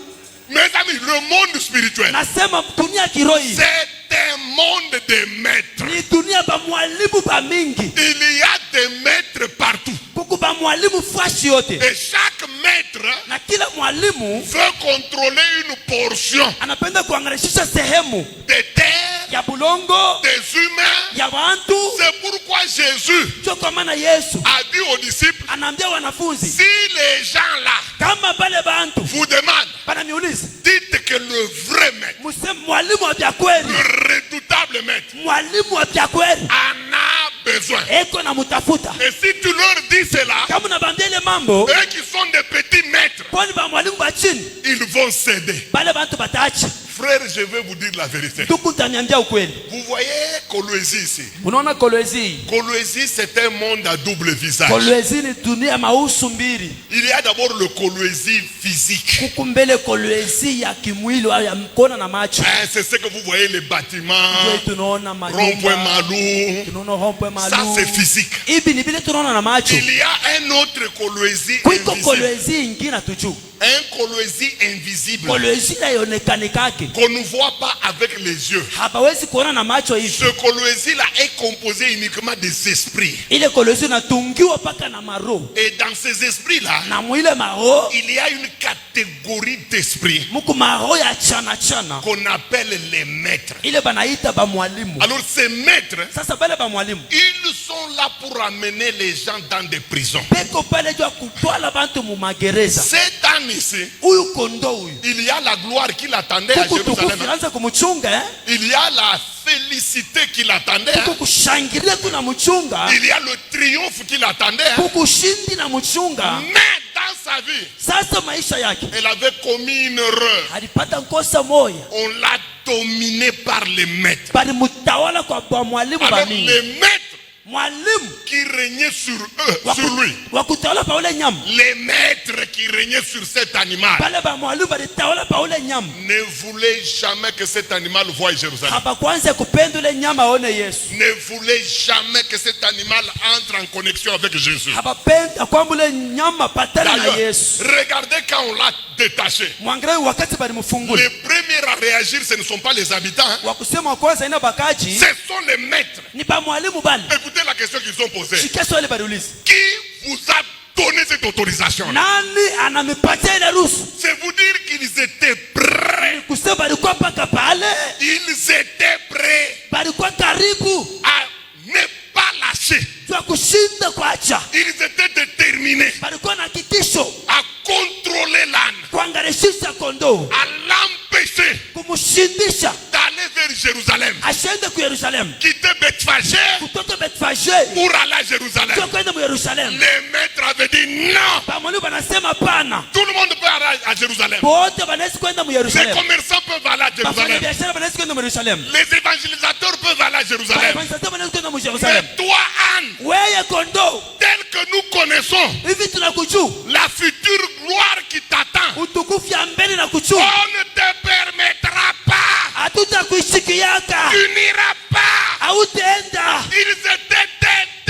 Mes amis, le monde spirituel, Nasema dunia kiro hii c'est un monde de maîtres. ni dunia ba mwalimu ba mingi. Il y a des maîtres partout. Kuku ba mwalimu fashi yote. Et chaque maître Na kila mwalimu veut contrôler une portion anapenda kuangalishisha sehemu de terre, ya bulongo des humains. ya bantu. C'est pourquoi Jésus Ndio kwa maana Yesu a dit aux disciples, anaambia wanafunzi, si les gens là kama bale bantu vous demandent, bananiuliza, dites que le vrai maître, museme mwalimu wa vya kweli, le redoutable maître, mwalimu wa vya kweli en a besoin. eko na mutafuta. Et si tu leur dis cela, Kama unabambia ile mambo, eux qui sont des petits maîtres, kwani ba mwalimu ba chini ils vont céder. bale bantu bataacha. Frère, je vais vous dire la vérité. Tuku taniambia ukweli. Vous voyez Kolwezi ici. Unaona Kolwezi? Kolwezi, c'est un monde à double visage. Kolwezi ni dunia mausu mbili. Il y a d'abord le Kolwezi physique. Kukumbele Kolwezi ya kimwili au ya mkono na macho. C'est ce que vous voyez, les bâtiments, Ndio tunaona rond-point manyumba. Malou. Tunaona rompo malu. Ça, c'est physique. Hivi ni vile tunaona na macho. Il y a un autre Kolwezi Kuiko invisible. Kolwezi ingine tujuu. Un Kolwezi invisible Kolwezi na ionekanikake. qu'on ne voit pas avec les yeux. Hapawezi kuona na macho hivi. Ce Kolwezi-là est composé uniquement des esprits. Ile Kolwezi natungiwa paka na maro. Et dans ces esprits-là, Na mwile maro il y a une catégorie d'esprits muku maro ya chana chana. qu'on appelle les maîtres. Ile banaita ba mwalimu. Alors ces maîtres, Sasa bale ba mwalimu ils sont là pour amener les gens dans des prisons. peko pale jua kutwala bantu mu magereza. Cet âne ici, Huyu kondoo huyu il y a la gloire qui l'attendait à huku tukufu Jérusalem. anza kumuchunga Il y a la félicité qui l'attendait. huku kushangilia kuna mchunga Il y a le triomphe qui l'attendait. huku shindi na mchunga. Mais dans sa vie, Sasa maisha yake elle avait commis une erreur. alipata kosa moya, On l'a dominé par les maîtres. bali mutawala kwa ba mwalimu Alors bamingi. les maîtres mwalimu qui régnait sur eux, sur lui. wa kutawala pa ule nyama, Les maîtres qui régnaient sur cet animal pale ba mwalimu balitawala pa ule nyama, ne voulaient jamais que cet animal voie Jérusalem. habakwanza kupenda ule nyama aone Yesu, Ne voulaient jamais que cet animal entre en connexion avec Jésus. habapenda kwamba ule nyama patana na D'ailleurs, Yesu. regardez quand on l'a détaché. Mwangalie wakati balimfungula, Les premiers à réagir, ce ne sont pas les habitants, hein. wa kusema kwanza ina bakaji Ce sont les maîtres. ni ba mwalimu bale. Écoutez la question qu'ils ont posée. Shikia swali baliuliza, Qui vous a donné cette autorisation? nani anamipatia ile ruhusa? C'est vous dire qu'ils étaient prêts. Kusema balikuwa paka pale, Ils étaient prêts balikuwa karibu à ne pas lâcher. kwa kushinda kwacha, Ils étaient déterminés balikuwa na hakikisho à contrôler l'âne, kuangarishisha kondoo, à l'empêcher kumshindisha d'aller vers Jérusalem, ashende ku Yerusalemu, quitter Bethphagé kutoka Betfage pour aller à Jérusalem. sio kwenda mu Yerusalemu. Les maîtres avaient dit non, Bamwalimu banasema pana, tout le monde peut aller à Jérusalem. wote banaweza kwenda mu Les Yerusalemu, commerçants peuvent aller à bafanya Jérusalem. biashara banaweza kwenda mu Yerusalemu, Les évangélisateurs peuvent aller à Jérusalem. bafanya banaweza kwenda mu Yerusalemu. Mais toi, Anne, Wewe kondoo, tel que nous connaissons hivi tunakujua la future gloire qui t'attend, utukufu ya mbele na on kuchua, ne te permettra pas, hatutakuishikiaka, tu n'iras pas. hautaenda. Ils étaient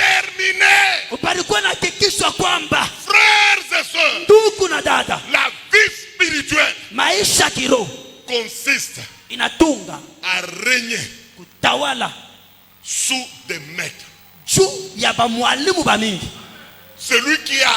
déterminés. Palikuwa na hakikisho kwamba Frères et sœurs, ndugu na dada, la vie spirituelle maisha kiroho consiste inatunga à régner kutawala sous des maîtres. juu ya bamwalimu bamingi. Celui qui a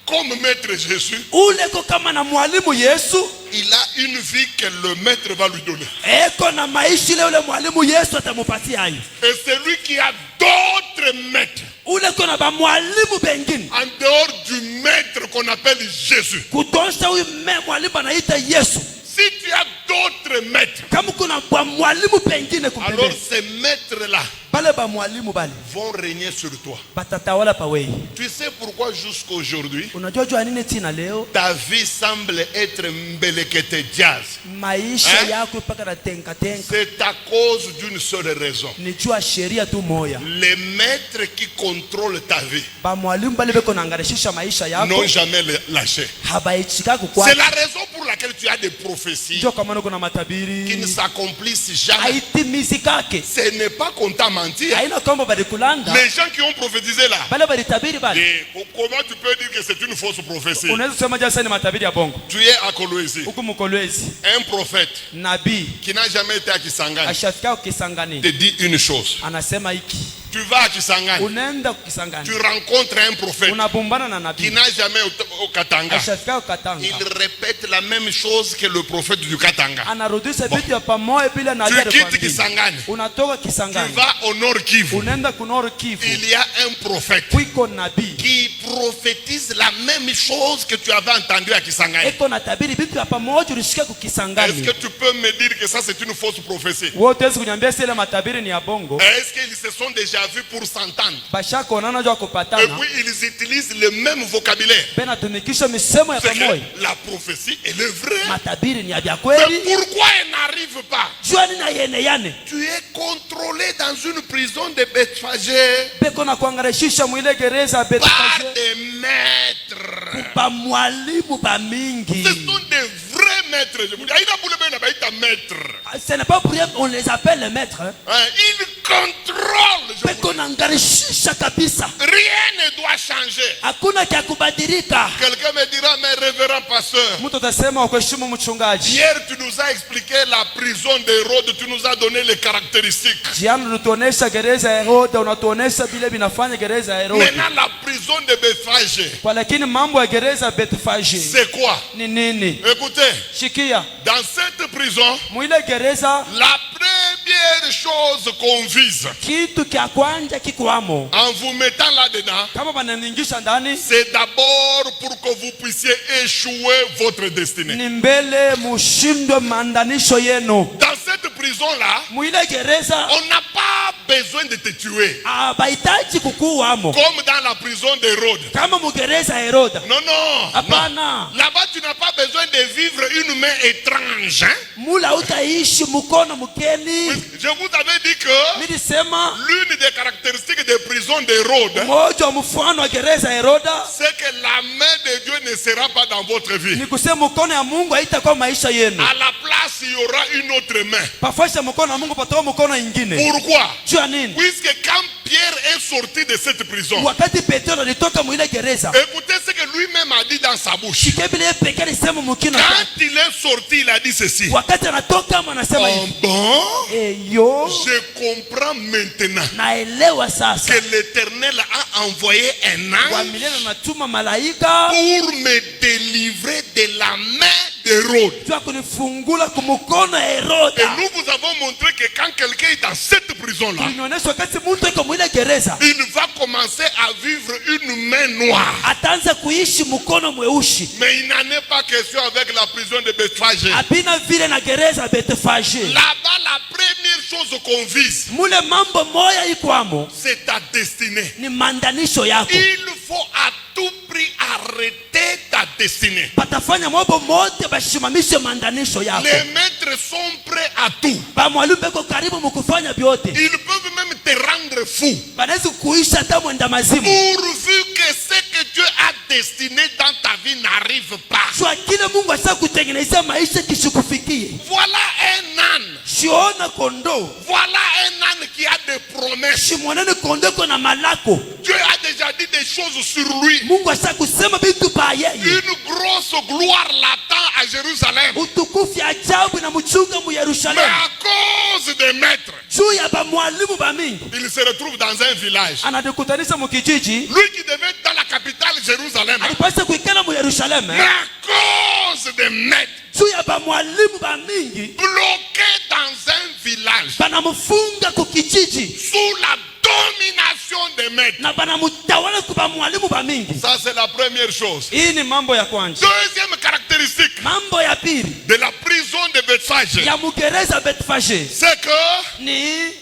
comme maître Jésus, Ule ko kama na mwalimu Yesu, il a une vie que le maître va lui donner. eko na maisha ile ule mwalimu Yesu atamupatia hayo. Et celui qui a d'autres maîtres, Ule ko na bamwalimu bengine en dehors du maître qu'on appelle Jésus. kutosha huyu mwalimu anaita Yesu. Si tu as d'autres maîtres, Kama kuna bamwalimu pengine alors kumpembeni, ces maîtres-là bale bamwalimu bale vont régner sur toi. batatawala pa wewe. Tu sais pourquoi jusqu'aujourd'hui, Unajua jua nini tina leo ta vie semble être mbelekete jazz? maisha yako mpaka na tenka tenka? C'est à cause d'une seule raison. Ni jua sheria tu moya. Les maîtres qui contrôlent ta vie Bamwalimu bale beko naangarishisha maisha yako n'ont jamais lâché. habaichika C'est kukwa. la raison pour laquelle tu as des prophéties Ndio kama kuna qui ne matabiri s'accomplissent jamais. haitimizikake, Ce n'est pas qu'on t'a menti. haina kwamba balikulanda Les gens qui ont prophétisé là, bale balitabiri bale. et comment tu peux dire que c'est une fausse prophétie? Unaweza kusema jasa ni matabiri ya bongo. Tu es à Kolwezi, Huku Mkolwezi un prophète nabii qui n'a jamais été à Kisangani ashafika Kisangani te dit une chose. anasema hiki, Tu vas à Kisangani, unaenda Kisangani tu rencontres un prophète unabumbana na qui nabii n'a jamais au Katanga. ashafika Katanga, Il répète la même chose que le prophète du Katanga. anarudisha vitu ya pamoja bila na Tu quittes Kisangani, unatoka tu Kisangani vas au Nord Kivu. unaenda kunoro Kivu, Il y a un prophète kwiko nabii qui prophétise la même chose que tu avais entendu à Kisangani. eko na tabiri vitu ya pamoja ulishika Est-ce kukisangani. que tu peux me dire que ça c'est une fausse prophétie? Wote wezi kuniambia sile matabiri ni ya bongo, Est-ce qu'ils se sont déjà vus pour s'entendre? bashaka onana jua Et kupatana puis ils utilisent le même vocabulaire. bena tumikisha misemo ya C'est pamoja. que la prophétie elle est vraie. Matabiri ni ya vya Mais kweli, pourquoi elle n'arrive pas? jua nina yene yane Tu es contrôlé dans une prison de Bethphagé beko na kuangarishisha mwile gereza ya par Betfage des maîtres. bamwalimu bamingi. Ce sont des vrais maîtres. Je vous dis, Aïda Boulebe n'a pas été maître. Ce n'est pas pour rien on les appelle les maîtres, hein. Hein, ils contrôlent. Je vous Beko na ngarishisha kabisa, dis. Rien ne doit changer. hakuna kya kubadilika. Quelqu'un me dira, mais révérend pasteur, Mtu atasema kuheshimu mchungaji, hier tu nous as expliqué la prison d'Hérode, tu nous as donné les caractéristiques. jiani unatuonesha gereza ya Herode, unatuonesha vile vinafanya gereza ya Herode. Maintenant la prison de Bethphagé, Kwa lakini mambo ya gereza ya Betfage c'est quoi? ni nini? Écoutez, Shikia, dans cette prison, mwile gereza la première chose qu'on vise kitu kya kwanja kikwamo, en vous mettant là-dedans, kama bananingisha ndani c'est d'abord pour que vous puissiez échouer votre destinée. ni mbele mushindwe mandanisho yenu. Dans cette prison-là, Mwile gereza on n'a pas besoin de te tuer. abahitaji kukuwamo Comme dans la prison d'Hérode. kama mugereza ya Herode. Non, non, non. Hapana, Là-bas, tu n'as pas pas besoin de vivre une main étrange. Hein? mula utaishi mkono mkeni. Je vous avais dit que Nilisema l'une des caractéristiques des prisons d'Hérode, moja mfano wa gereza Heroda c'est que la main de Dieu ne sera pas dans votre vie. ni kusema mkono ya Mungu haitakuwa maisha yenu. À la place, il y aura une autre main. Pafasha mkono wa Mungu patoa mkono ingine. Pourquoi? Jua nini? Puisque quand Pierre est sorti de cette prison, Wakati Petro alitoka mwile gereza, écoutez ce que lui-même a dit dans sa bouche. Biblia pekee alisema mkino. Quand il est sorti, il a dit ceci. Wakati anatoka anasema Oh hivi. bon, Yo, je comprends maintenant naelewa sasa. que l'Éternel a envoyé un Wa ange milele anatuma malaika pour me délivrer de la main d'Hérode. jua kunifungula kumkono ya Heroda. Et nous vous avons montré que quand quelqu'un est dans cette prison-là, Tulionyesha wakati mtu yuko mwile gereza, il va commencer à vivre une main noire. ataanza kuishi mkono mweushi. Mais il n'en est pas question avec la prison de Bethphagée. Apina vile na gereza Betfage. Là-bas, la première chose qu'on vise, Mule mambo moya ikwamo c'est ta destinée. ni mandanisho yako. Il faut à tout prix arrêter ta destinée. Patafanya mambo mote bashimamishe mandanisho yako. Les maîtres sont prêts à tout. Bamwalimu beko karibu mukufanya vyote. Ils peuvent même te rendre fou. Banaweza kuisha hata mwenda mazimu. Pourvu que ce que Dieu a destiné dans ta vie n'arrive pas. Jua kile Mungu asa kutengenezea maisha kishikufikie. Voilà un âne. Shiona kondo. Voilà un âne qui a des promesses. Shimwanene kondo kona malako. Dieu a déjà dit des choses sur lui. Mungu asa kusema bitu pa yeye. Une grosse gloire l'attend à Jérusalem. Utukufu ya ajabu na mchunga mu Mais Yerusalemu. à cause des maîtres, Juu ya bamwalimu bamingi. il se retrouve dans un village. Anadekutanisha mukijiji. Lui qui devait être dans la capitale Jérusalem. Alipasa kuikana mu Yerusalemu. Mais à cause des maîtres, Juu ya bamwalimu bamingi. bloqué dans un village, Banamufunga kukijiji. sous la domination des maîtres. Na banamutawala kuba mwalimu bamingi. Ça, c'est la première chose. Hii ni mambo ya kwanza. Deuxième caractéristique Mambo ya pili de la prison de Bethphagée, ya mugereza Betfage c'est que ni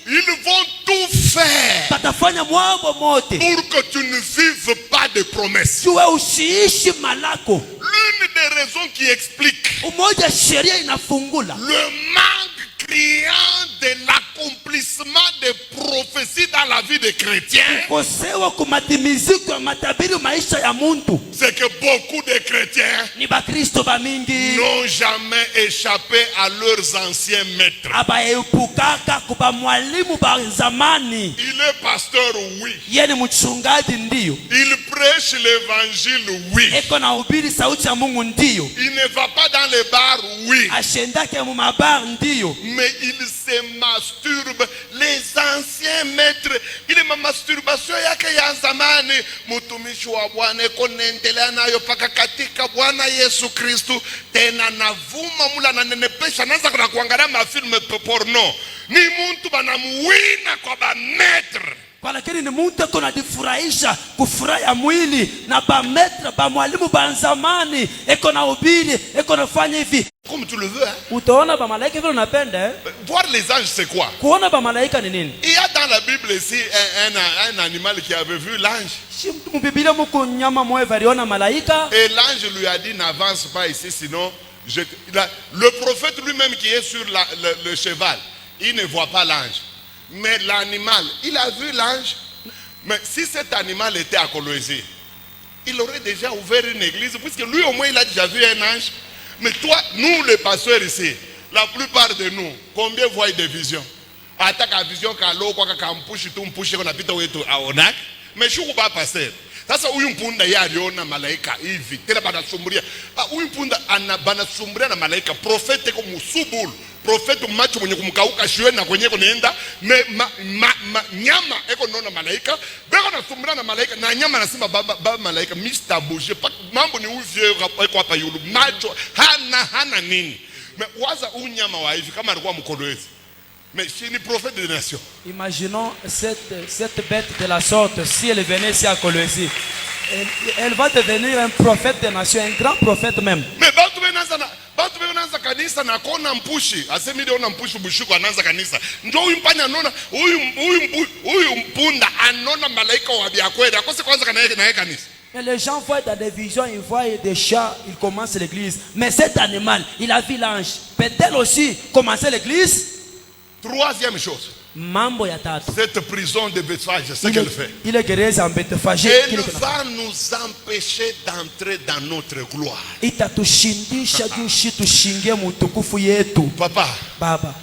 ils vont tout faire batafanya mwambo mote pour que tu ne vives pas de promesses. jua usiishi malako. L'une des raisons qui explique Umoja sheria inafungula le manque criant de l'accomplissement des prophéties dans la vie des chrétiens, kosewa kumatimiziko ya matabiri maisha ya muntu c'est que beaucoup de chrétiens ni bakristo bamingi n'ont jamais échappé à leurs anciens maîtres. abaepukaka kuba mwalimu ba zamani. Il est pasteur, oui. Yeye ni mchungaji ndiyo, Il prêche l'évangile, oui. eko na hubiri sauti ya Mungu ndiyo, Il ne va pas dans les bars, oui. ashendake mu mabar ndiyo, Mais il se masturbe. Les anciens maîtres, ile masturbation yake ya zamani, mtumishi wa Bwana eko naendelea nayo paka katika Bwana Yesu Kristu. Tena navuma mula na nenepesha, naanza kuna kuangalia mafilme porno. Ni muntu banamuwina kwa ba maître. kwa lakini ni muntu eko najifurahisha kufurahia mwili na bametra ba mwalimu ba zamani eko na hubiri eko nafanya hivi. Comme tu le veux, hein? Utaona ba malaika vile unapenda eh? Voir les anges, c'est quoi? Kuona ba malaika ni nini? Il y a dans la Bible ici un animal qui avait vu l'ange. Si mtu mbibilia muko nyama moyo variona malaika. Et l'ange lui a dit, n'avance pas ici, sinon le prophète lui-même qui est sur le cheval, il ne voit pas l'ange. Mais l'animal, il a vu l'ange. Mais si cet animal était à Colosie, il aurait déjà ouvert une église, puisque lui au moins il a déjà vu un ange. Mais toi, nous les pasteurs ici, la plupart de nous, combien voient des visions? Attaque à vision kalo kwa kampushi tu mpushi kwa napita wetu aonak. Mais je suis pas pasteur. Sasa huyu mpunda yeye aliona malaika hivi. Tena banasumburia. Huyu mpunda banasumburia na malaika. Profete kwa musubulu. Profete macho mwenye kumkauka shiwe na kwenye kunaenda. Nyama eko naona malaika. Beko nasumburia na malaika. Na nyama nasema baba malaika. Mr. Bouger. Mambo ni uvye eko hapa yulu. Macho hana nini. Mais waza huyu nyama wa hivi kama alikuwa mkolwezi. Mais c'est une prophète des nations. Imaginons cette bête de la sorte, si elle venait ici à Colosie, elle va devenir un prophète des nations, un grand prophète même. Mais bantu benanza kanisa na kona mpushi, asemi ndio mpushi bushuko anaanza kanisa. Ndio huyu mpanya anaona huyu mpunda anaona malaika wa bia kweli. Akose kwanza kana yeye kanisa. Mais les gens voient dans des visions, ils voient des chats, ils commencent l'église. Mais cet animal, il a vu l'ange. Peut-elle aussi commencer l'église? Troisième chose, Mambo ya tatu. cette prison de Bethphage, c'est ce qu'elle fait. Il est gereza Bethphage. Elle va nous empêcher d'entrer dans notre gloire. Itatushindisha juu shi tushingie mutukufu yetu. Papa, Baba,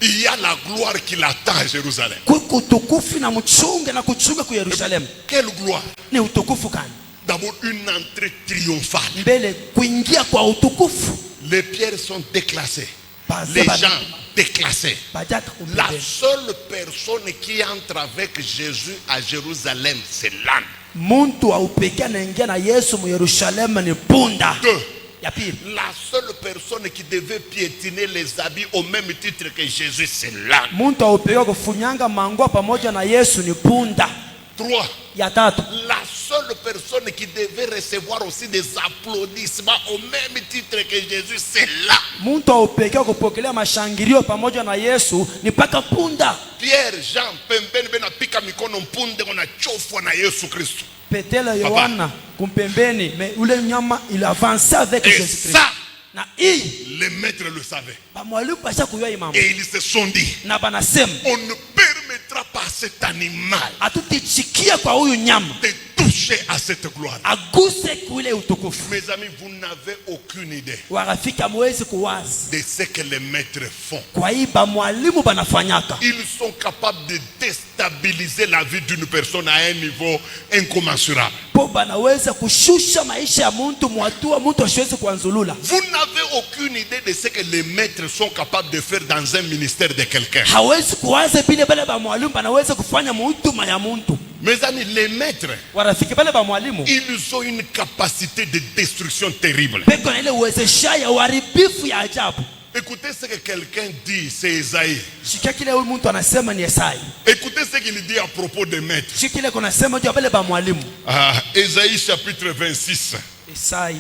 il y a la gloire qui l'attend à Jérusalem. kuku utukufu na mchunge na kuchunga ku Yerusalemu. Quelle gloire? Ni utukufu gani? D'abord une entrée triomphale. Mbele kuingia kwa utukufu. Les pierres sont déclassées. Baze Les ba- gens déclassés. bajata La kumbele. seule personne qui entre avec Jésus à Jérusalem, c'est l'âne. Muntu wa upekee anaingia na Yesu mu Yerusalemu ni punda. Deux. Ya pili, La seule personne qui devait piétiner les habits au même titre que Jésus, c'est l'âne. muntu wa upekee kufunyanga manguo pamoja na Yesu ni punda. Trois. Ya tatu, La seule personne qui devait recevoir aussi des applaudissements au même titre que Jésus, c'est là. muntu wa upekee kupokelea mashangilio pamoja na Yesu ni paka punda. Pierre, Jean, pembeni bena pika mikono mpunde wanachofwa na Yesu Kristo. Petele Yohana kumpembeni, mais ule nyama il avance avec Et Jésus Christ. ça, Na hii les maîtres le savaient. bamwalimu basha kuyua hii mambo. Et ils se sont dit, Na banasema on ne permettra pas à cet animal hatutichikia kwa huyu nyama de toucher à cette gloire. aguse kule utukufu. Mes amis, vous n'avez aucune idée Warafiki hamwezi kuwazi de ce que les maîtres font. kwa hii bamwalimu banafanyaka. Ils sont capables de déstabiliser la vie d'une personne à un niveau incommensurable. Po banaweza kushusha maisha ya muntu mwatua muntu asiwezi kuanzulula. Vous n'avez aucune idée de ce que les maîtres sont capables de faire dans un ministère de quelqu'un. Hawezi kuwaza vile bale bamwalimu banaweza kufanya muhuduma ya muntu. Mes amis, les maîtres, Warafiki bale bamwalimu ils ont une capacité de destruction terrible. beko na ile uwezesha ya uharibifu ya ajabu. Écoutez ce que quelqu'un dit, c'est Esaïe. Shikia kile huyu muntu anasema ni Yesaya. Écoutez ce qu'il dit à propos des maîtres. Shikia kile kunasema juu ya bale bamwalimu. Ah, Esaïe chapitre 26, Yesaya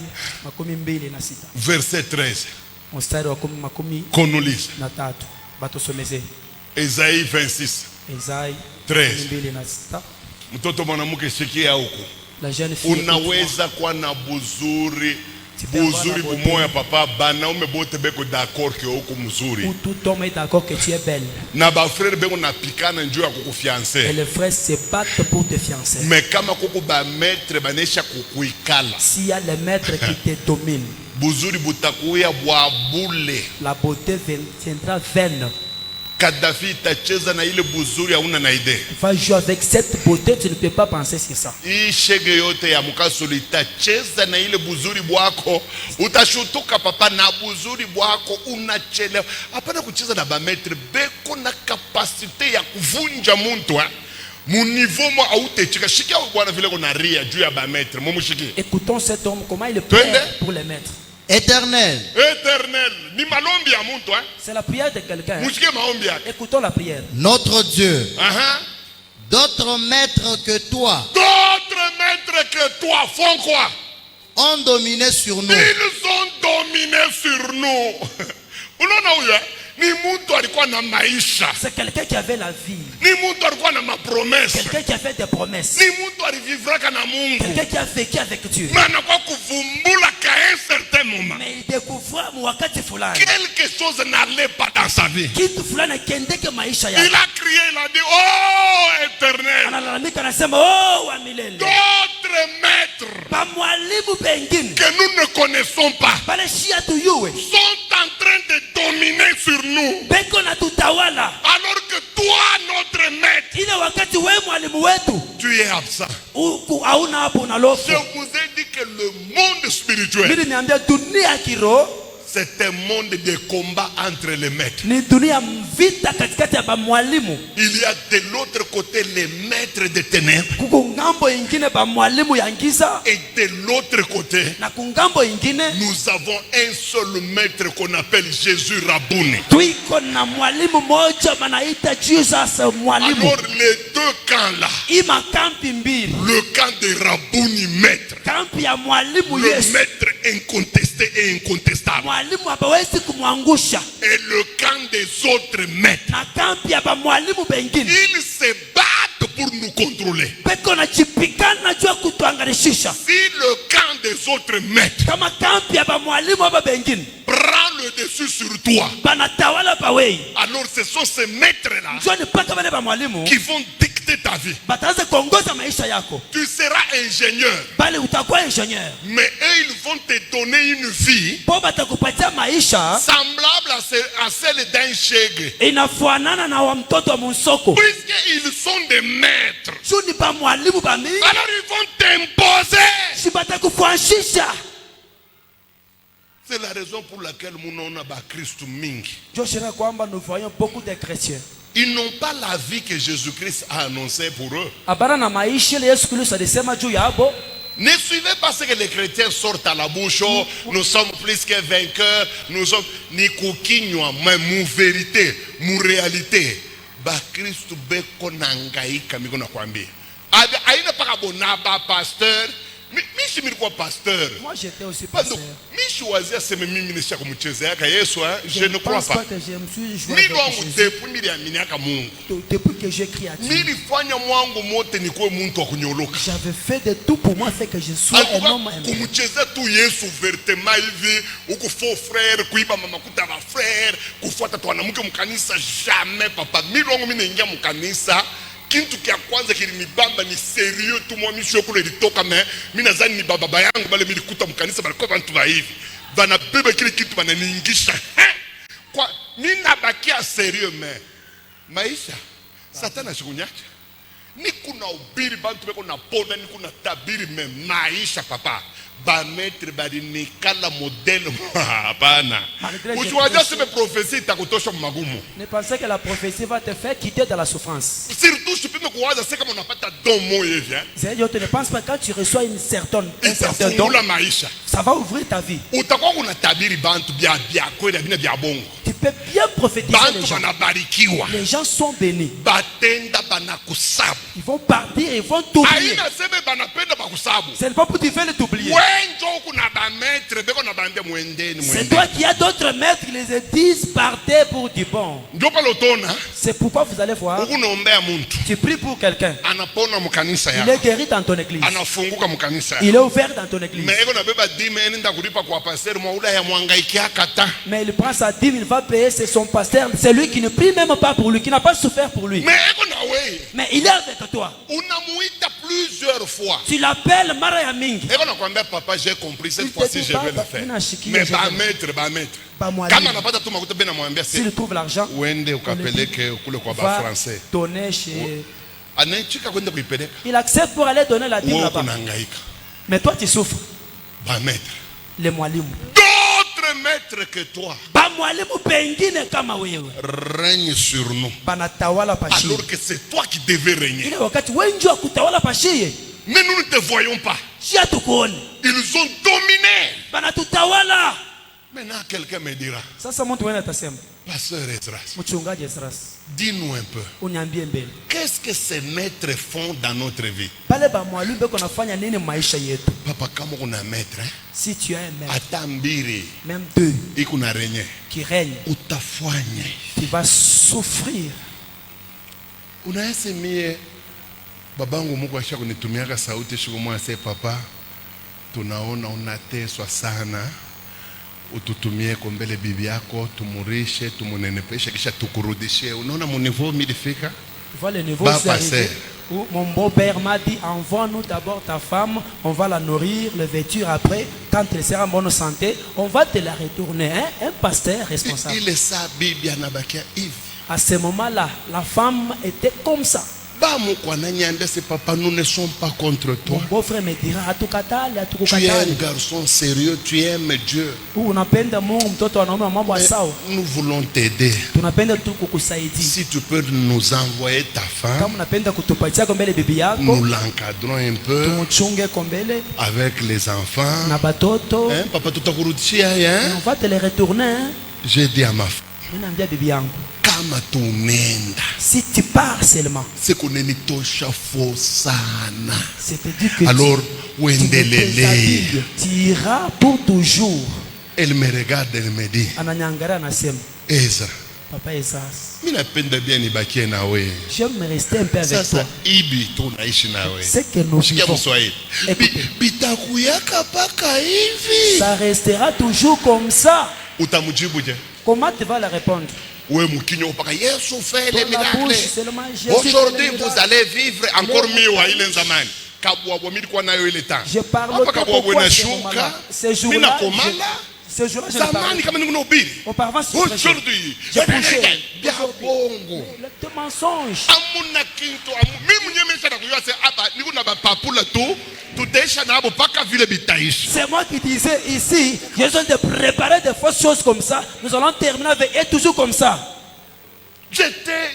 26 verset 13. mstari wa 13. Qu'on nous lise. Batusomeze. Esaïe 26, Yesaya 13. 26. Mtoto mwanamke sikia huko. La jeune fille. Unaweza kuwa na buzuri Tipewa buzuri na bote. bumoya papa banaume bote beko d'accord que huko mzuri Où tout homme est d'accord que tu es belle. na ba frère beko napikana njoo ya Et kukufiancer. les frères se battent pour te fiancer. Mais kama kuko ba maître banesha kukuikala S'il y a les maîtres qui te dominent, buzuri butakuya bwa bule. la beauté viendra vaine. Kadhafi itacheza na ile buzuri hauna na idea. Va jouer avec cette beauté, tu ne peux pas penser sur ça. Hii shege yote ya mkasuli itacheza na ile buzuri bwako, utashutuka papa na buzuri bwako unachelewa. Hapana kucheza na ba maître beko na kapasite ya kuvunja muntu mu niveau mo autechika shikia bwana vile kuna ria juu ya ba maître mumushiki. Écoutons cet homme, comment il est Twende. prêt pour les maîtres. Éternel, Éternel, ni malombi ya muntu C'est la prière de quelqu'un. mushike maombi yake. Écoutons la prière. notre Dieu, Aha. d'autres maîtres que toi D'autres maîtres que toi font quoi? ont dominé sur nous. Ils ont dominé sur nous. Unaona huyo? Ni mtu alikuwa na maisha. C'est quelqu'un qui avait la vie. Ni mtu alikuwa na mapromesa. Quelqu'un qui a fait des promesses. Ni mtu alivivraka na Mungu. Quelqu'un qui a vécu avec Dieu. Mais anakuwa kuvumbula qu'à un certain moment Mais il découvre wakati fulani quelque chose n'allait pas dans sa vie. kitu fulani kiendeke maisha Il yake. a crié, il a dit, oh éternel, Analalamika anasema, oh wa milele. d'autres maîtres Bamwalimu pengine que nous ne connaissons pas bale shia tuyue sont en train de dominer sur nous. beko na tutawala, Alors que toi, notre maître, ile wakati we mwalimu wetu tu es absent. hauna hapo Je unalofu. vous ai dit que le monde spirituel, Mimi niambia dunia ya kiroho c'est un monde de combat entre les maîtres. ni dunia mvita katikati ya bamwalimu. Il y a de l'autre côté les maîtres des ténèbres. Kuko ngambo ingine bamwalimu ya ngiza Et de l'autre côté, na kungambo ingine nous avons un seul maître qu'on appelle Jésus Rabouni. tuiko na mwalimu moja banaita Jesus mwalimu. Alors les deux camps là, Hii makampi mbili, le camp de Rabouni maître, kampi ya mwalimu le Yesu, maître incontesté et incontestable, mwalimu hapawezi kumwangusha, et le camp des autres maîtres, na kampi ya bamwalimu bengine ils se battent pour nous contrôler. beko nachipikana juu ya kutuangalishisha. Si le camp des autres maîtres Kama kampi ya bamwalimu aba bengine prend le dessus sur toi, banatawala pawei, alors ce sont ces maîtres-là njoo nipaka bale bamwalimu qui vont dicter ta vie. bataanza kuongoza maisha yako. Tu seras ingénieur, Bali utakuwa ingenieur, mais eux, ils vont te donner une vie po batakupatia maisha semblable à celle d'un chègre. inafanana na wa mtoto wa musoko. Puisqu'ils sont des maîtres, Juu ni bamwalimu bami, alors ils vont t'imposer. si batakufanshisha. C'est la raison pour laquelle nous avons Christ mingi. Je dirais kwamba nous voyons beaucoup de chrétiens. Ils n'ont pas la vie que Jésus-Christ a annoncée pour eux. Abana na maisha ile Yesu Kristo alisema juu yabo. Ne suivez pas ce que les chrétiens sortent à la bouche. Oh, nous sommes plus que vainqueurs. Nous sommes ni kukinywa, mais mon vérité, mon réalité. Ba Christ beko nangaika miko na kwambia. Aina paka bonaba pasteur. Mishi milikuwa pasteur. Moi j'étais aussi Parce pasteur. mishi wazia sema mimi nisha kumchezea yaka Yesu, je ne crois pense pas. que je me suis joué Mimi avec wangu Jésus. depuis niliamini yaka Mungu. Depuis que j'ai crié à Dieu, Nilifanya mwangu mote nikuwe muntu wa kunyoloka. j'avais fait de tout pour moi, c'est que je sois un homme aimé. Kumcheza tu Yesu vertement hivi huko faux frère kuiba mama kuta ba frère kufuata tu wanamke mkanisa jamais papa. Mimi wangu mimi naingia mkanisa kintu kia kwanza kilinibamba ni sérieux tu mwa misho kule litoka mimi nadhani ni baba yangu bale nilikuta mkanisa balikuwa bantu ba hivi bana beba kile kitu bananiingisha kwa mimi nabakia sérieux maisha satana shikunyacha ni kuna ubiri bantu beko na poda ni kuna tabiri maisha papa ba maître bali nikala modèle hapana usiwaje sema prophétie itakutosha magumu. Ne pensez que la prophétie va te faire quitter de la souffrance. Surtout je peux me kuwaza c'est comme on n'a pas ta don moyo hivi C'est-à-dire, tu ne penses pas quand tu reçois un certain don, la maisha ça va ouvrir ta vie. utakuwa kuna tabiri bantu bia kweli bina bia bongo Tu peux bien prophétiser les bantu gens. banabarikiwa Les gens sont bénis. batenda banakusabu Ils vont partir, ils vont t'oublier. aina sema banapenda bakusabu Ce n'est pas pour te faire t'oublier. wenjo kuna ba maître beko na bande mwendeni C'est toi qui as d'autres maîtres qui les disent partez pour du bon. ndio pale utona C'est pourquoi vous allez voir. ukunaombea muntu Tu pries pour quelqu'un. anapona mkanisa Il yako est guéri dans ton église. anafunguka mkanisa Il est ouvert dans ton église. mais eko nabeba dime enda kulipa kwa pasteur mwaula ya mwangaikia kata Mais il prend sa dîme, il va payer, c'est son pasteur. C'est lui qui ne prie même pas pour lui, qui n'a pas souffert pour lui. mais eko na we Mais il est avec toi. unamuita plusieurs fois Tu l'appelles Mara ya mingi. eko nakwambia papa j'ai compris cette Il te fois-ci dit, je vais Papa, le faire ninashikia, mais je ba vais. maître Ba mwalimu. kama anapata tu makuta bena mwambia S'il c'est trouve l'argent, uende ukapeleke kule kwa ba va français donner chez... anaichika kwenda kuipeleka Il accepte pour aller donner la dîme wewe là-bas. kunahangaika Mais toi, tu souffres. ba maître Les mwalimu. d'autres maîtres que toi Ba mwalimu pengine kama wewe. règne sur nous Banatawala pashie. alors que c'est toi qui devais régner. Ile wakati wengi wa kutawala pashie. Mais nous ne te voyons pas. Shia tukuone. Ils ont dominé. Banatutawala. Maintenant, quelqu'un me dira, Sasa mtu wewe atasema, Pasteur Ezras, mchungaji Ezras, dis-nous un peu, uniambie mbele. qu'est-ce que ces maîtres font dans notre vie? Pale ba mwalimu beko nafanya nini maisha yetu? Papa, kama kuna maître, Si tu as un maître, hata mbili même deux, ikuna renye, qui règnent, utafanya. tu vas souffrir. Unaweza mie babangu Mungu asha kunitumiaka sauti siku moja sasa, papa, tunaona unateswa sana, ututumie kwa mbele bibi yako, tumurishe, tumunenepeshe, kisha tukurudishie. Unaona mon niveau milifika? Tu vois le niveau Bah, c'est arrivé passer. où mon beau-père m'a dit, envoie-nous d'abord ta femme, on va la nourrir, le vêtir après, quand elle sera en bonne santé, on va te la retourner. Hein? Un pasteur responsable. Ile saa bibi anabakia hivi. À ce moment-là, la femme était comme ça. Bamu kwa nanyambia se papa, nous ne sommes pas contre toi. Mon beau-frère me dira, hatukatali, Tu es un hatukukatali. garçon sérieux, tu aimes Dieu. Unapenda Mungu, mtoto wanaume mambo ya sawa. Nous voulons t'aider. Tunapenda tu kukusaidia. Si tu peux nous envoyer ta femme, Kama unapenda kutupatia kwa mbele bibi yako, nous l'encadrons un peu tumuchunge kwa mbele avec les enfants. na batoto. Hein, papa, tutakurudishia hein? On va te les retourner. Hein? J'ai dit à ma femme, Ninaambia bibi yangu, kama tunenda si tu pars seulement, sekunenitosha fo sana. c'est-à-dire que Alors, tu wendelele. déshabilles. Tu iras pour toujours. Elle me regarde, elle me dit, Ananiangalia anasema, Ezra, Papa Esas, Mimi napenda bien nibakie na wewe. j'aime rester un peu avec Sasa toi. hivi tunaishi na wewe. C'est que nous Sikia vivons. Mswahili. Écoutez. Bitakuyaka paka hivi. Ça restera toujours comme ça. Utamjibu je? Comment tu vas le répondre? Wewe mkinyo paka Yesu fait les Dans la miracles. bouche, seulement Jésus Aujourd'hui fait les vous miracles. allez vivre encore mieux wa ile zamani. Kabwa milikuwa nayo ile temps. Je parle Hapa pas kabwa pourquoi na ces shuka. moments-là. Ces Mimi jours-là, nakomala. ce jour-là, je ne parle Zamani pas. kama niko ubiri. Auparavant, je prêchais. Aujourd'hui, J'ai prêché. bia bongo. Le mensonge. Amuna kintu mimi mwenyewe nimesha kujua sasa hapa niko na papula tu tutaisha na hapo paka vile bitaishi. C'est moi qui disais ici, j'ai besoin de préparer des fausses choses comme ça. Nous allons terminer avec et toujours comme ça. J'étais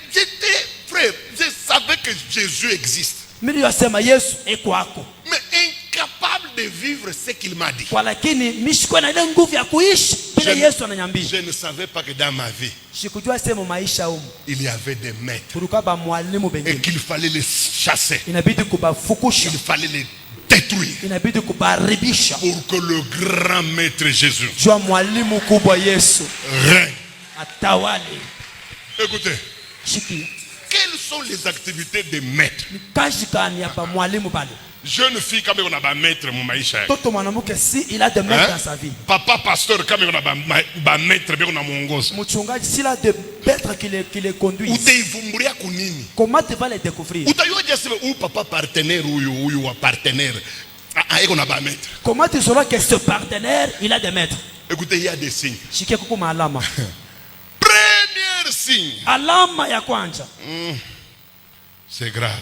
frère, je savais que Jésus existe, Mimi yasema Yesu ekwako. mais incapable de vivre ce qu'il m'a dit. Kwa lakini mishikwa na ile nguvu ya kuishi bila Yesu ananiambia. Je ne savais pas que dans ma vie, Sikujua sema maisha humu il y avait des maîtres kulikuwa ba mwalimu et bengine. qu'il fallait les chasser, Inabidi kubafukusha. il fallait les détruire Inabidi kubaribisha. pour que le grand maître Jésus Jua mwalimu kubwa Yesu règne. atawale. Écoutez, Shikia. quelles sont les activités des maîtres? Ni kazi gani ya ba mwalimu pale? Jeune fille kama kuna ba maître mu maisha yake. Toto mwanamke si il a de maîtres dans sa vie. Papa pasteur kama kuna ba maître beko na muongoza. Mchungaji s'il a de maîtres qui les conduisent. Utaivumbulia kunini? Comment tu vas les découvrir? Utayoje sema huyu papa partenaire huyu wa partenaire. Eko na ba maître. Comment tu sauras que ce partenaire il a des maîtres? Écoutez, il y a des signes. Shikia kuku alama. Premier signe. Alama ya kwanza. C'est grave.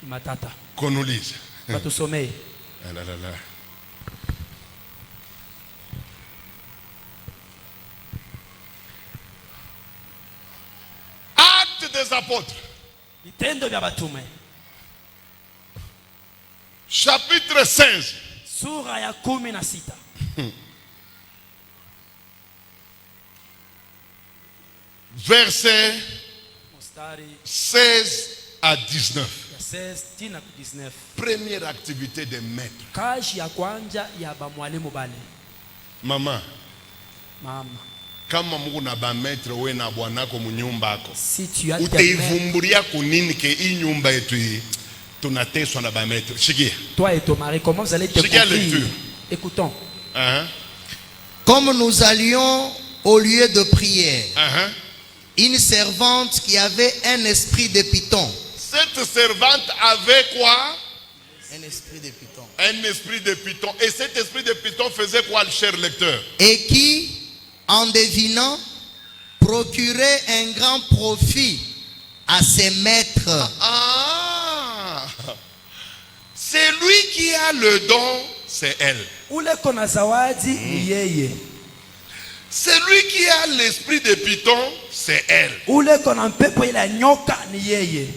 Matata. Qu'on nous lise. Batusomee. Ah là là là. Actes des apôtres. Vitendo vya batume. Chapitre 16. Sura ya 16. Versets Mstari 16 à 19. ya 16 tina 19. Première activité des maîtres. Kazi ya kwanza ya ba mwalimu bale. Mama, Mama, kama Mungu na ba maître wewe na bwanako munyumba yako. si tu as des maîtres, Utaivumbulia kunini ke hii nyumba yetu hii tunateswa na ba maître. Shikia. toi et ton mari, comment vous allez te C'est quelle conduire? lecture? Écoutons. Comme nous allions au lieu de prière, Uh-huh. une servante qui avait un esprit de python. Cette servante avait quoi? Un esprit de python. Un esprit de python. Et cet esprit de python faisait quoi, le cher lecteur? Et qui, en devinant, procurait un grand profit à ses maîtres. Ah! C'est lui qui a le don, c'est elle. Ule kona zawadi ni yeye. C'est lui qui a l'esprit de python, c'est elle. Ule kona mpepo ila nyoka ni yeye.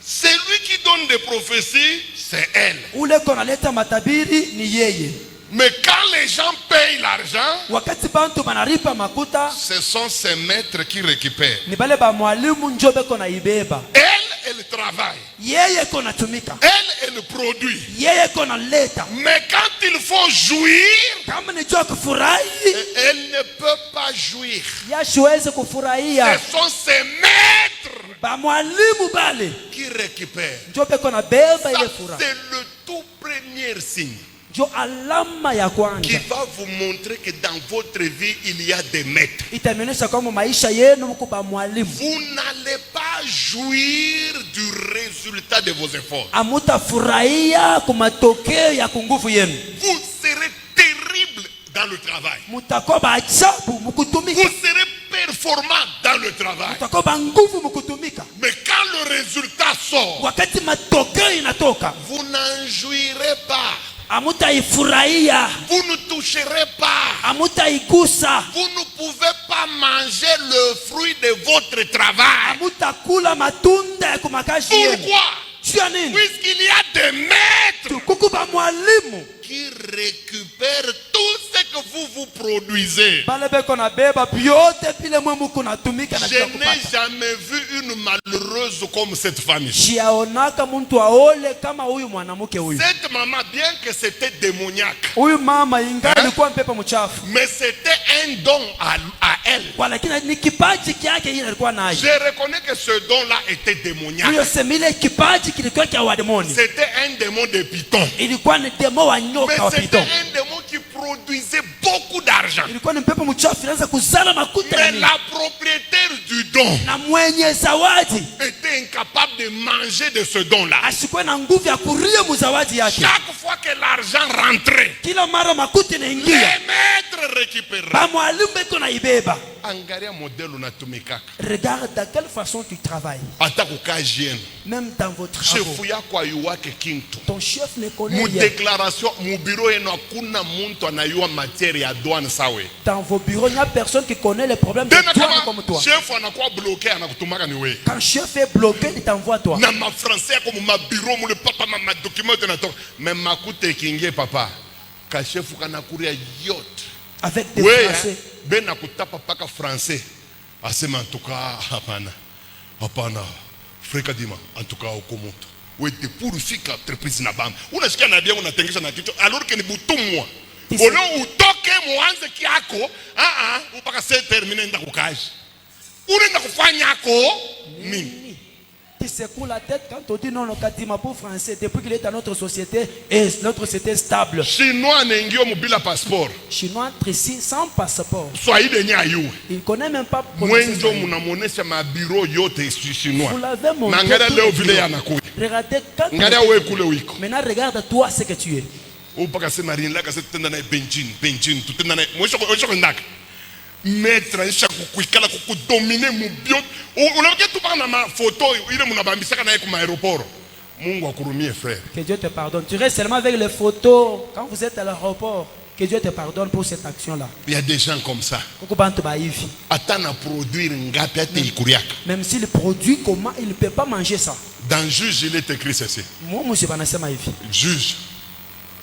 C'est lui qui donne des prophéties, c'est elle. Ule kona leta matabiri ni yeye. Mais quand les gens payent l'argent, Wakati bantu banaripa makuta ce sont ces maîtres qui récupèrent. ni bale ba mwalimu njobe kona ibeba. Elle travaille. Yeye kona tumika. Elle produit. Yeye kona leta. Mais quand il faut jouir, Kama ni jua kufurahi, elle ne peut pas jouir. yasiwezi kufurahia. Ce sont ces maîtres Ba mwalimu bale qui récupèrent. njobe kona beba Ça, ile furaha. c'est le tout premier signe Jo alama ya qui kwanza va vous montrer que dans votre vie, il y a des maîtres. itaonyesha kwamba maisha yenu mko ba mwalimu. Vous n'allez pas jouir du résultat de vos efforts. Amutafurahia kwa matokeo ya kunguvu yenu. Vous serez terrible dans le travail. Mutakuwa ba ajabu mkutumika. Vous serez performant dans le travail. Mutakuwa ba nguvu mkutumika. Mais quand le résultat sort, Wakati matokeo inatoka, vous n'en jouirez pas. amutaifurahia, Vous ne toucherez pas. amutaigusa, Vous ne pouvez pas manger le fruit de votre travail. amutakula matunda ya kumakazi yenu. Pourquoi? Juu ya nini? Puisqu'il y a des maîtres Kuku ba mwalimu qui récupèrent tout ce que vous produisez. bale beko na beba byote vile mwe muko natumika na Je bila n'ai kupata. jamais vu une malheureuse heureuse comme cette femme ici. Shiaonaka muntu aole kama huyu mwanamke huyu. Cette maman, bien que c'était démoniaque, Huyu mama ingali alikuwa mpepo mchafu. mais c'était un don à elle. Kwa lakini ni kipaji kyake yeye alikuwa nayo. Je reconnais que ce don-là était démoniaque. Huyo semile kipaji kilikuwa cha wademoni. C'était un démon de python. Ilikuwa ni demo wa Mais nyoka wa c'était piton. un démon qui produisait beaucoup d'argent. Ilikuwa ni mpepo mchafu inaanza kuzala makuta ya Mais mingi. la propriétaire du don Na mwenye zawadi était incapable de manger de ce don-là. asikuwe na nguvu ya kuria muzawadi yake. Chaque fois que l'argent rentrait, Kila mara makuta les inaingia, maîtres récupéraient. ba mwalimu beko na ibeba. Angalia modèle unatumikaka. Regarde de quelle façon tu travailles. Hata kukaa jieni. Même dans vos travaux. Chefu yako ayuwake kintu. Ton chef ne connaît Mu rien. déclaration mu bureau yenu hakuna muntu anayua matière ya douane sawe. Dans vos bureaux, il n'y a personne qui connaît les problèmes de Tena toi kama comme toi. chef anakuwa bloqué anakutumaka ni wewe. Quand chef est bloqué, il t'envoie toi. Na ma français comme ma bureau mu le papa ma document na to. Mais makute kingie papa. Ka chef kana kuria yote. Avec des Wewe Français. ben nakutapa paka français. Asema en tout cas hapana. Hapana. Freka dima en tout cas ukomoto. Wewe te purifika entreprise na bam. Unasikia na bia unatengesha na kichwa alors que ni butumwa. Tisi- Ono utoke muanze kiako, upaka se termine nda kukaji. Unaenda kufanya yako nini? Tu secoues la tête quand on dit non, non, Kadima pour français. Depuis qu'il est dans notre société, et notre société est stable. Chinois anaingia mubila passeport. Chinois entre ici sans passeport. Swahili nya ayu. Il ne connaît même pas prononcer Mwenjo Swahili. munamonesha ma bureau yote chinois. Vous l'avez montré. Nangara tous leo les vile bureaux. yanakuya. Regardez quand Ngara wewe kule wiko. maintenant regarde toi ce que tu es. Upaka sema rinla kase tutenda na benjin tutenda na mwisho ndaka. Maître aisha kukuikala kukudomine mubio. Unakia tu bana ma photo ile munabambisaka naye kuma aéroport. Mungu akurumie frère. Que Dieu te pardonne. Tu restes seulement avec les photos quand vous êtes à l'aéroport. Que Dieu te pardonne pour cette action-là. Il y a des gens comme ça. Koko bantu ba hivi. Atana produire ngapi ate ikuriaka. Même s'il produit comment, il ne peut pas manger ça. Dans Juge, il est écrit ceci. Moi, monsieur banasema hivi. Juge,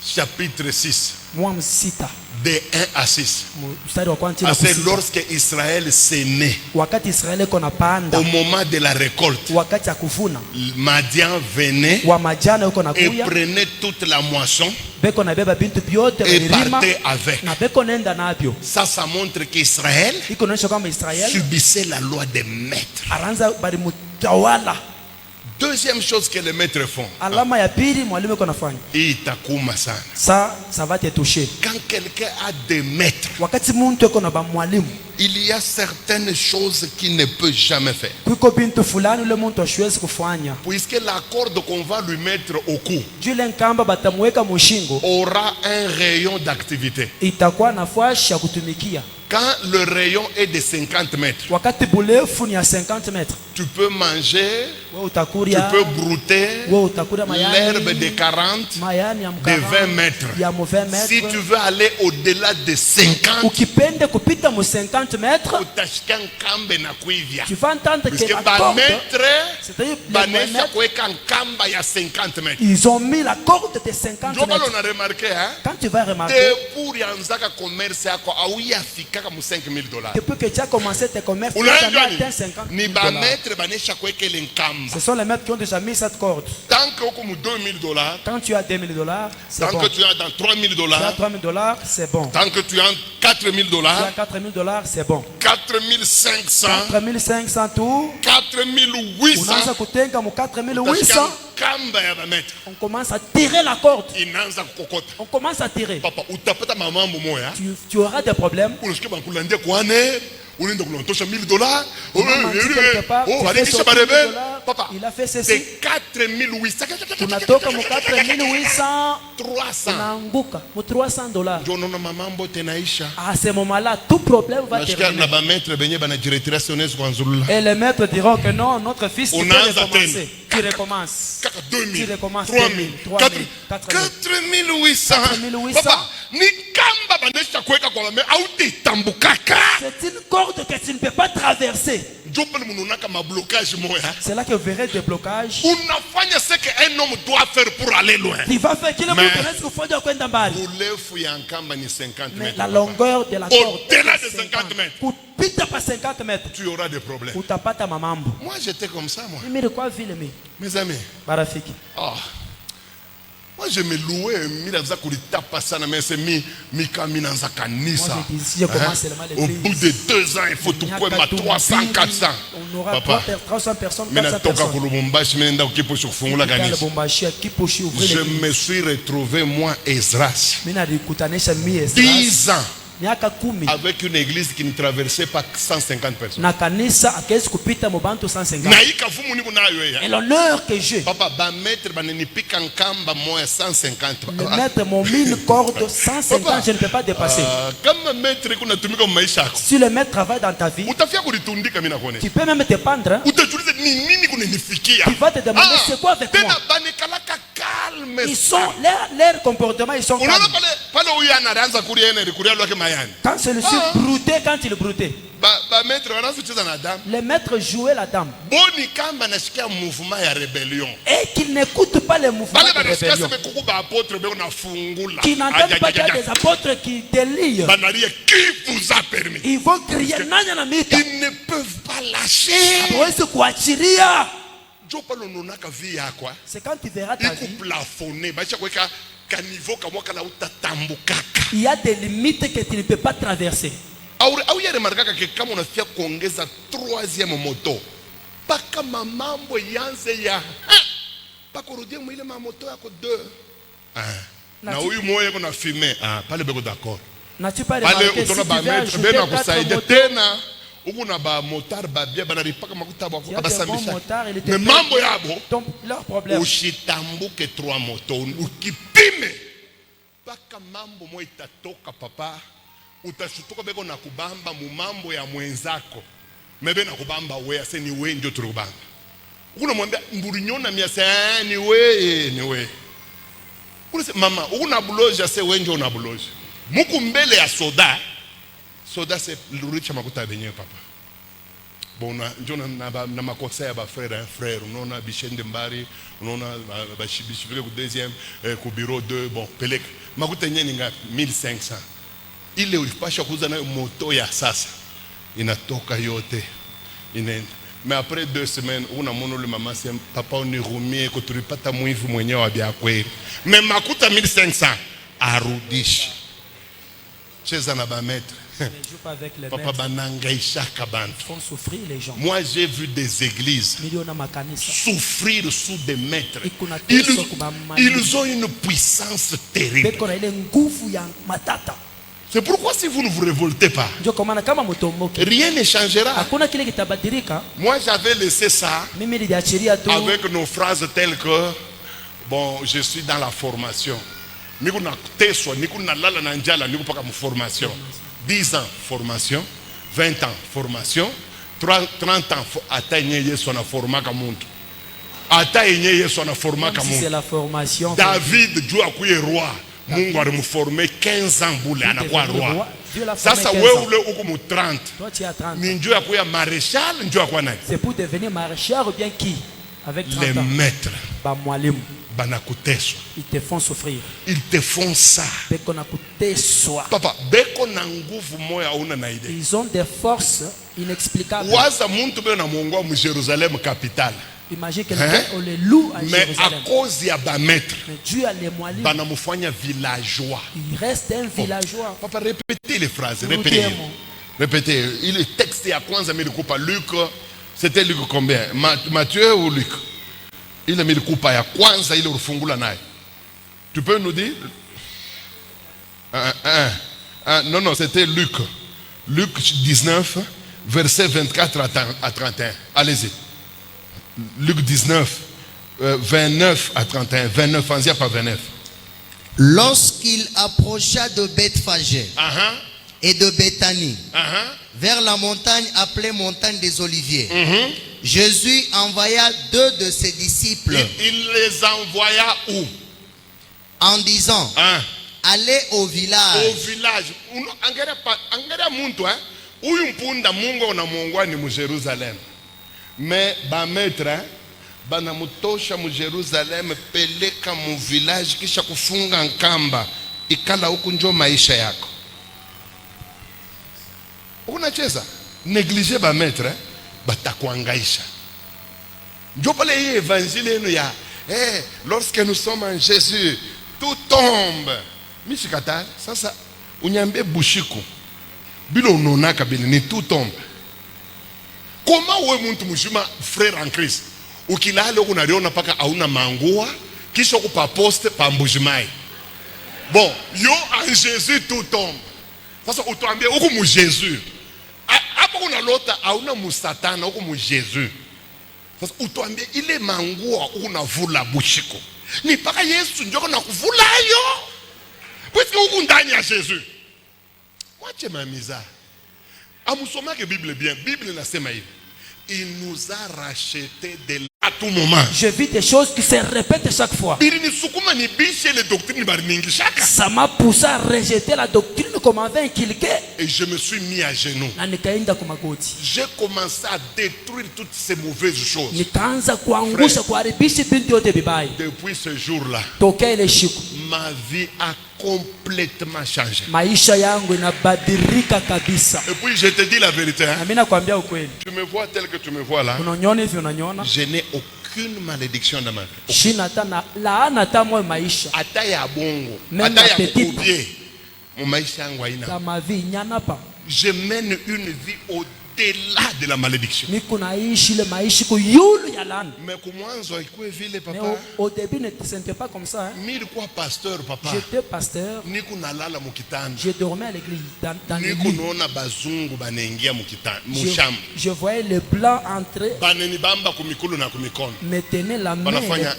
chapitre 6, Moi, msita. de 1 à 6. Mstari wa kwanza na C'est kusita. lorsque Israël s'est né, Wakati Israeli kona panda, au moment de la récolte, wakati ya kuvuna, Madian venait wa majana yuko na et kuya, prenait toute la moisson beko na beba bintu byote et balilima partait avec. na beko nenda nabyo. Ça montre qu'Israël Iko naonyesha kwamba Israeli subissait la loi des maîtres. aranza bali mutawala. Deuxième chose que les maîtres font, Alama ya pili mwalimu yuko nafanya. itakuma sana. Ça va te toucher. Quand quelqu'un a des maîtres, Wakati muntu yuko na ba mwalimu, il y a certaines choses qu'il ne peut jamais faire. kuko bintu fulani ule muntu ashwezi kufanya. Puisque la corde qu'on va lui mettre au cou Jule nkamba batamuweka mushingo, aura un rayon d'activité. itakuwa nafasi ya kutumikia. Quand le rayon est de 50 mètres, Wakati burefu ni ya 50 metres, tu peux manger, wewe tu utakuria, peux brouter wewe utakuria l'herbe de mayani, 40, mayani ya de mkaranga, 20 mètres. ya mu 20 Si metres. tu veux aller au-delà de 50, Ukipende kupita mu 50 metres, utashika nkambe na kuivya. tu vas entendre que Puisque la ba corde, maître c'est-à-dire les banesha maîtres, kuweka nkamba ya 50 mètres. ils ont mis la corde de 50 Ndio pale mètres. on a remarqué hein? Quand tu vas remarquer, Depuis yanzaka commerce yako auyafikaka mu 5000 $. depuis que tu as commencé tes commerces, tu as Unaenda jamais ni? atteint 50 Ni 000 ba $. maître banesha kuweka ile nkamba. Ce sont les maîtres qui ont déjà mis cette corde. Tant que uko mu 2000 $, Quand tu as 2 000 $, c'est tant bon. que tu es dans 3000 Tu as $, 3 000 $, c'est bon. tant que tu es en 4000 Tu as $, 4 000 $, c'est bon. 4500, 4 500 tout. 4800, Unaanza kutenga mu 4 utashika 800. nkamba ya ba maître On commence à tirer la corde. inaanza kukokota. On commence à tirer. Papa utapata mamambo moya. Tu auras des problèmes. Unasikia bakulandia kwane, unaenda kulontosha $1000. Il m'a menti quelque part, tu fais Walidisha sortir barebe. $1000. Papa, Il a fait ceci. c'est 4800. Tunatoka mu 4 800. 300. Unaanguka mu 300 $. Ndio unaona mamambo tenaisha. À ce moment-là, tout problème va Nasikia na terminer. ba maître benye banajiretira sionezi kwa nzulula. Et les maîtres diront que non, notre fils, tu peux Unaanza recommencer. Tu recommences. Kaka Tu 2000, recommences 3000, 4000, 4800. 4800. Papa, ni kamba banesha kuweka kwa mame au titambukaka. C'est une corde que tu ne peux pas traverser. Ndio pale mnaonaka mablocage moya. C'est là que vous verrez des blocages. Unafanya ce qu'un homme doit faire pour aller loin. Tu vas faire qu'il Mais- est kufanya kwenda mbali. Urefu ya nkamba ni 50 Mais mètres. la longueur de la corde Au-delà est de 50 mètres. kupita pa 50 mètres tu auras des problèmes. utapata mamambo. Moi, j'étais comme ça, moi. Mimi nilikuwa vile mimi. Mes amis. Barafiki. Ah. Moi, je me louais, mais c'est mi kaminanza kanisa. Moi, je disais comment c'est le Au bout de 2 ans, il faut tout quoi, 300, 400. On aura 300 personnes, 400 personnes. Je me suis retrouvé, moi, Esdras. 10 ans. Avec une église qui ne traversait pas 150 personnes. Et l'honneur que j'ai. Papa, ba maître ba neni pika nkamba moya 150. Le maître mon mine corde 150, je ne peux pas dépasser. Comme maître kuna tumika maisha yako. Si le maître travaille dans ta vie, utafia kulitundika mina kuonesha. tu peux même te pendre. Utajuliza nini kunenifikia. Tu vas te demander c'est quoi avec moi. Tena banekalaka calme. Ils sont leur comportement, ils sont calmes. Unaona pale huyu anaanza kuria lwake mayani. Quand celui-ci broutait, quand il broutait. Ba maître wanaanza kucheza na dame. Le maître jouait la dame. Boni kamba nashikia mouvement ya rébellion. Et qu'il n'écoute pas les mouvements de rébellion. Qui n'entendent pas qu'il y a des apôtres qui délient. Qui vous a permis? Ils vont crier nanya na mita. Ils ne peuvent pas lâcher. Hawezi kuachilia. C'est quand tu verras ta vie. Il y a des limites que tu ne peux pas traverser. Kama unafia kuongeza 3e moto paka mamambo yanze ya paka urudie mwile mamoto yako 2 na huyu moyo kuna filme pale beko d'accord pale utona ba mettre bena kusaidia tena uko na ba motar ba bia bana ripaka makuta bako abasambisha mais mambo yabo leur problème ushitambuke 3 moto ukipime paka mambo moyo itatoka papa. Utashutuka beko na kubamba mumambo ya mwenzako mebe na kubamba we ase ni we ndio turubamba unamwambia mburinyona miasa ni we unasema mama una buloja ase we ndio una buloja muku mbele ya soda se luricha makuta benye papa bona ndio na makosa ya ba frère unaona bishende mbari unaona bashibishivile ku deuxième ku bureau 2 bon pelek makuta nyeni ngapi 1500. Ile ulipasha kuuza nayo moto ya sasa inatoka yote inaenda. Mais après 2 semaines una mono le mama sema papa unirumie ko tulipata mwivu mwenyewe bya kweli. Mais makuta 1500 arudishi. Cheza na ba maître. Papa banangaisha kabantu. Font souffrir les gens. Moi j'ai vu des églises souffrir sous des maîtres. Ils ont une puissance terrible. C'est pourquoi si vous ne vous révoltez pas, rien ne changera. Moi j'avais laissé ça avec nos phrases telles que bon, je suis dans la formation. 10 ans formation, 20 ans formation, 30 ans atteindre son formation muntu. Atteindre son formation muntu. C'est la formation. David Dieu a kuye roi. Mungu alimformer 15 ans bule anakuwa roi. Sasa wewe ule uko mu 30. Ni Dieu a kuya maréchal, Dieu a kuwa nani? C'est pour devenir maréchal ou bien qui? Avec 30 ans. Les maîtres. Ba mwalimu. Banakuteswa. Ils te font souffrir. Ils te font ça. Beko nakuteswa. Papa, beko na nguvu moya una na ide. Ils ont des forces inexplicables. Waza muntu be na Mungu mu Jérusalem capitale. Imagine quelqu'un on le loue à Jérusalem. Mais à cause ya ba maître. Mais Dieu a les moyens. Banamufanya villageois. Il reste un villageois. Papa, répétez les phrases, répétez. Répétez. Le texte ya kwanza milikupa Luc, c'était Luc combien? Matthieu ou Luc? Il a mis le coup ya kwanza ile urufungula naye. Tu peux nous dire? Non, c'était Luc. Luc 19, verset 24 à 31. Allez-y. Luc 19, 29 à 31. 29, en pas 29. Lorsqu'il approcha de Bethphagée et de Béthanie, vers la montagne appelée montagne des Oliviers, Jésus envoya 2 de ses disciples. Il les envoya où? En disant, allez au village. Au village. Angera muntu, uyu mpunda Mungu na Mungu ni mu Jerusalem. Mais ba maître, bana mutosha mu Jerusalem peleka mu village kisha kufunga nkamba. Ikala huku njo maisha yako. Unacheza? Négliger ba maître, batakuangaisha. Ndio pale hii évangile yenu ya lorsque nous sommes en Jésus, tout tombe. Mishikatari, sasa unyambie Bushiko. Bilo unonaka bile ni tout tombe. Comment wewe mtu mzima frère en Christ ukilala unaliona paka hauna mangua kisha kupa poste pa mbujimai. Bon, yo en Jésus tout tombe. Sasa utuambie huko mu Jésus. Hapo kuna lota hauna musatana huko mu Jésus. Sasa utuambie ile mangua unavula Bushiko. Ni paka Yesu ndio anakuvula yo. Puisque huko ndani ya Jésus. Mwache mamiza. Amusomake Bible bien. Bible nasema hivi. Il nous a racheté à tout moment. Je vis des choses qui se répètent chaque fois. Ça m'a poussé à rejeter la doctrine comme avait inculqué. Et je me suis mis à genoux. J'ai commencé à détruire toutes ces mauvaises choses. Depuis ce jour-là, ma vie a complètement changé. Et puis je te dis la vérité, hein? Tu me vois tel que tu me vois là. Je n'ai aucune malédiction dans ma vie. Ata ya bongo, ata ya kukubie, mon maisha yangu haina. Je mène une vie au-delà de la malédiction. Mais comment ikuwe vile papa? Au début ne te sentais pas comme ça. Mimi quoi pasteur papa? J'étais pasteur. Niko nalala mukitanda. Je dormais à l'église dans le niko lit. naona bazungu banaingia mukitanda, mushamba. Je voyais les blancs entrer. Baneni bamba kumikulu na kumikono. Me tenaient la main, Banafanya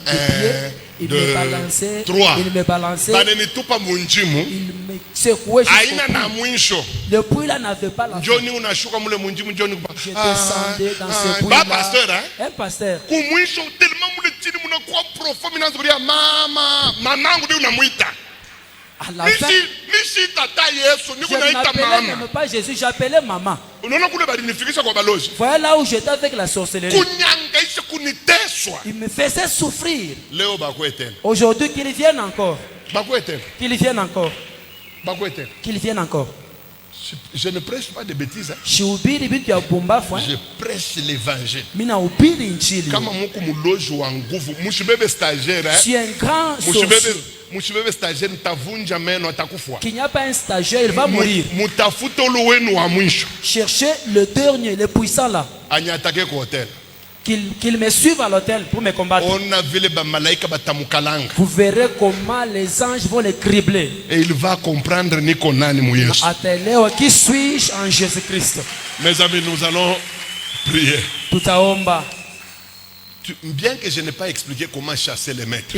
ils me balançaient, 3. ils me balançaient, Baneni tupa munjimu. ils me secouaient Aina na jusqu'au puits. mwisho. Le puits là n'avait pas la fin. Njoni unashuka mule munjimu njoni. Je descendais dans ce puits Ba là. pasteur hein? Un pasteur. Kumwisho tellement mule chini munakuwa profond minazuria mama. Mamangu ndio unamuita. À la fin, Nishi tata Yesu niko je naita n'appelais mama. même pas Jésus, j'appelais maman. Unaona kule balinifikisha kwa balozi. Voilà là où j'étais avec la sorcellerie. Kunyangaisha kuniteswa. Il me faisait souffrir. Leo bakwete. Aujourd'hui, qu'ils viennent encore. Bakwete. Qu'ils viennent encore. Bakwete. Qu'ils viennent encore. Je ne prêche pas de bêtises. Shihubiri vitu ya pumbavu. Je prêche l'évangile. Mina hubiri injili. Kama muko muloji wa nguvu, mushibebe stagiaire. Je suis un grand sorcier. Mushibebe stagiaire tavunja meno atakufwa. Qu'il n'y a pas un stagiaire, il va mourir. Mutafuto wenu wa mwisho. Cherchez le dernier, le puissant là. Anyatake ko hotel. Qu'il me suive à l'hôtel pour me combattre. On a vu les malaika batamukalanga. Vous verrez comment les anges vont les cribler. Et il va comprendre niko nani mu Yesu. Atelewa, qui suis-je en Jésus-Christ? Mes amis, nous allons prier. Tutaomba. Bien que je n'ai pas expliqué comment chasser les maîtres.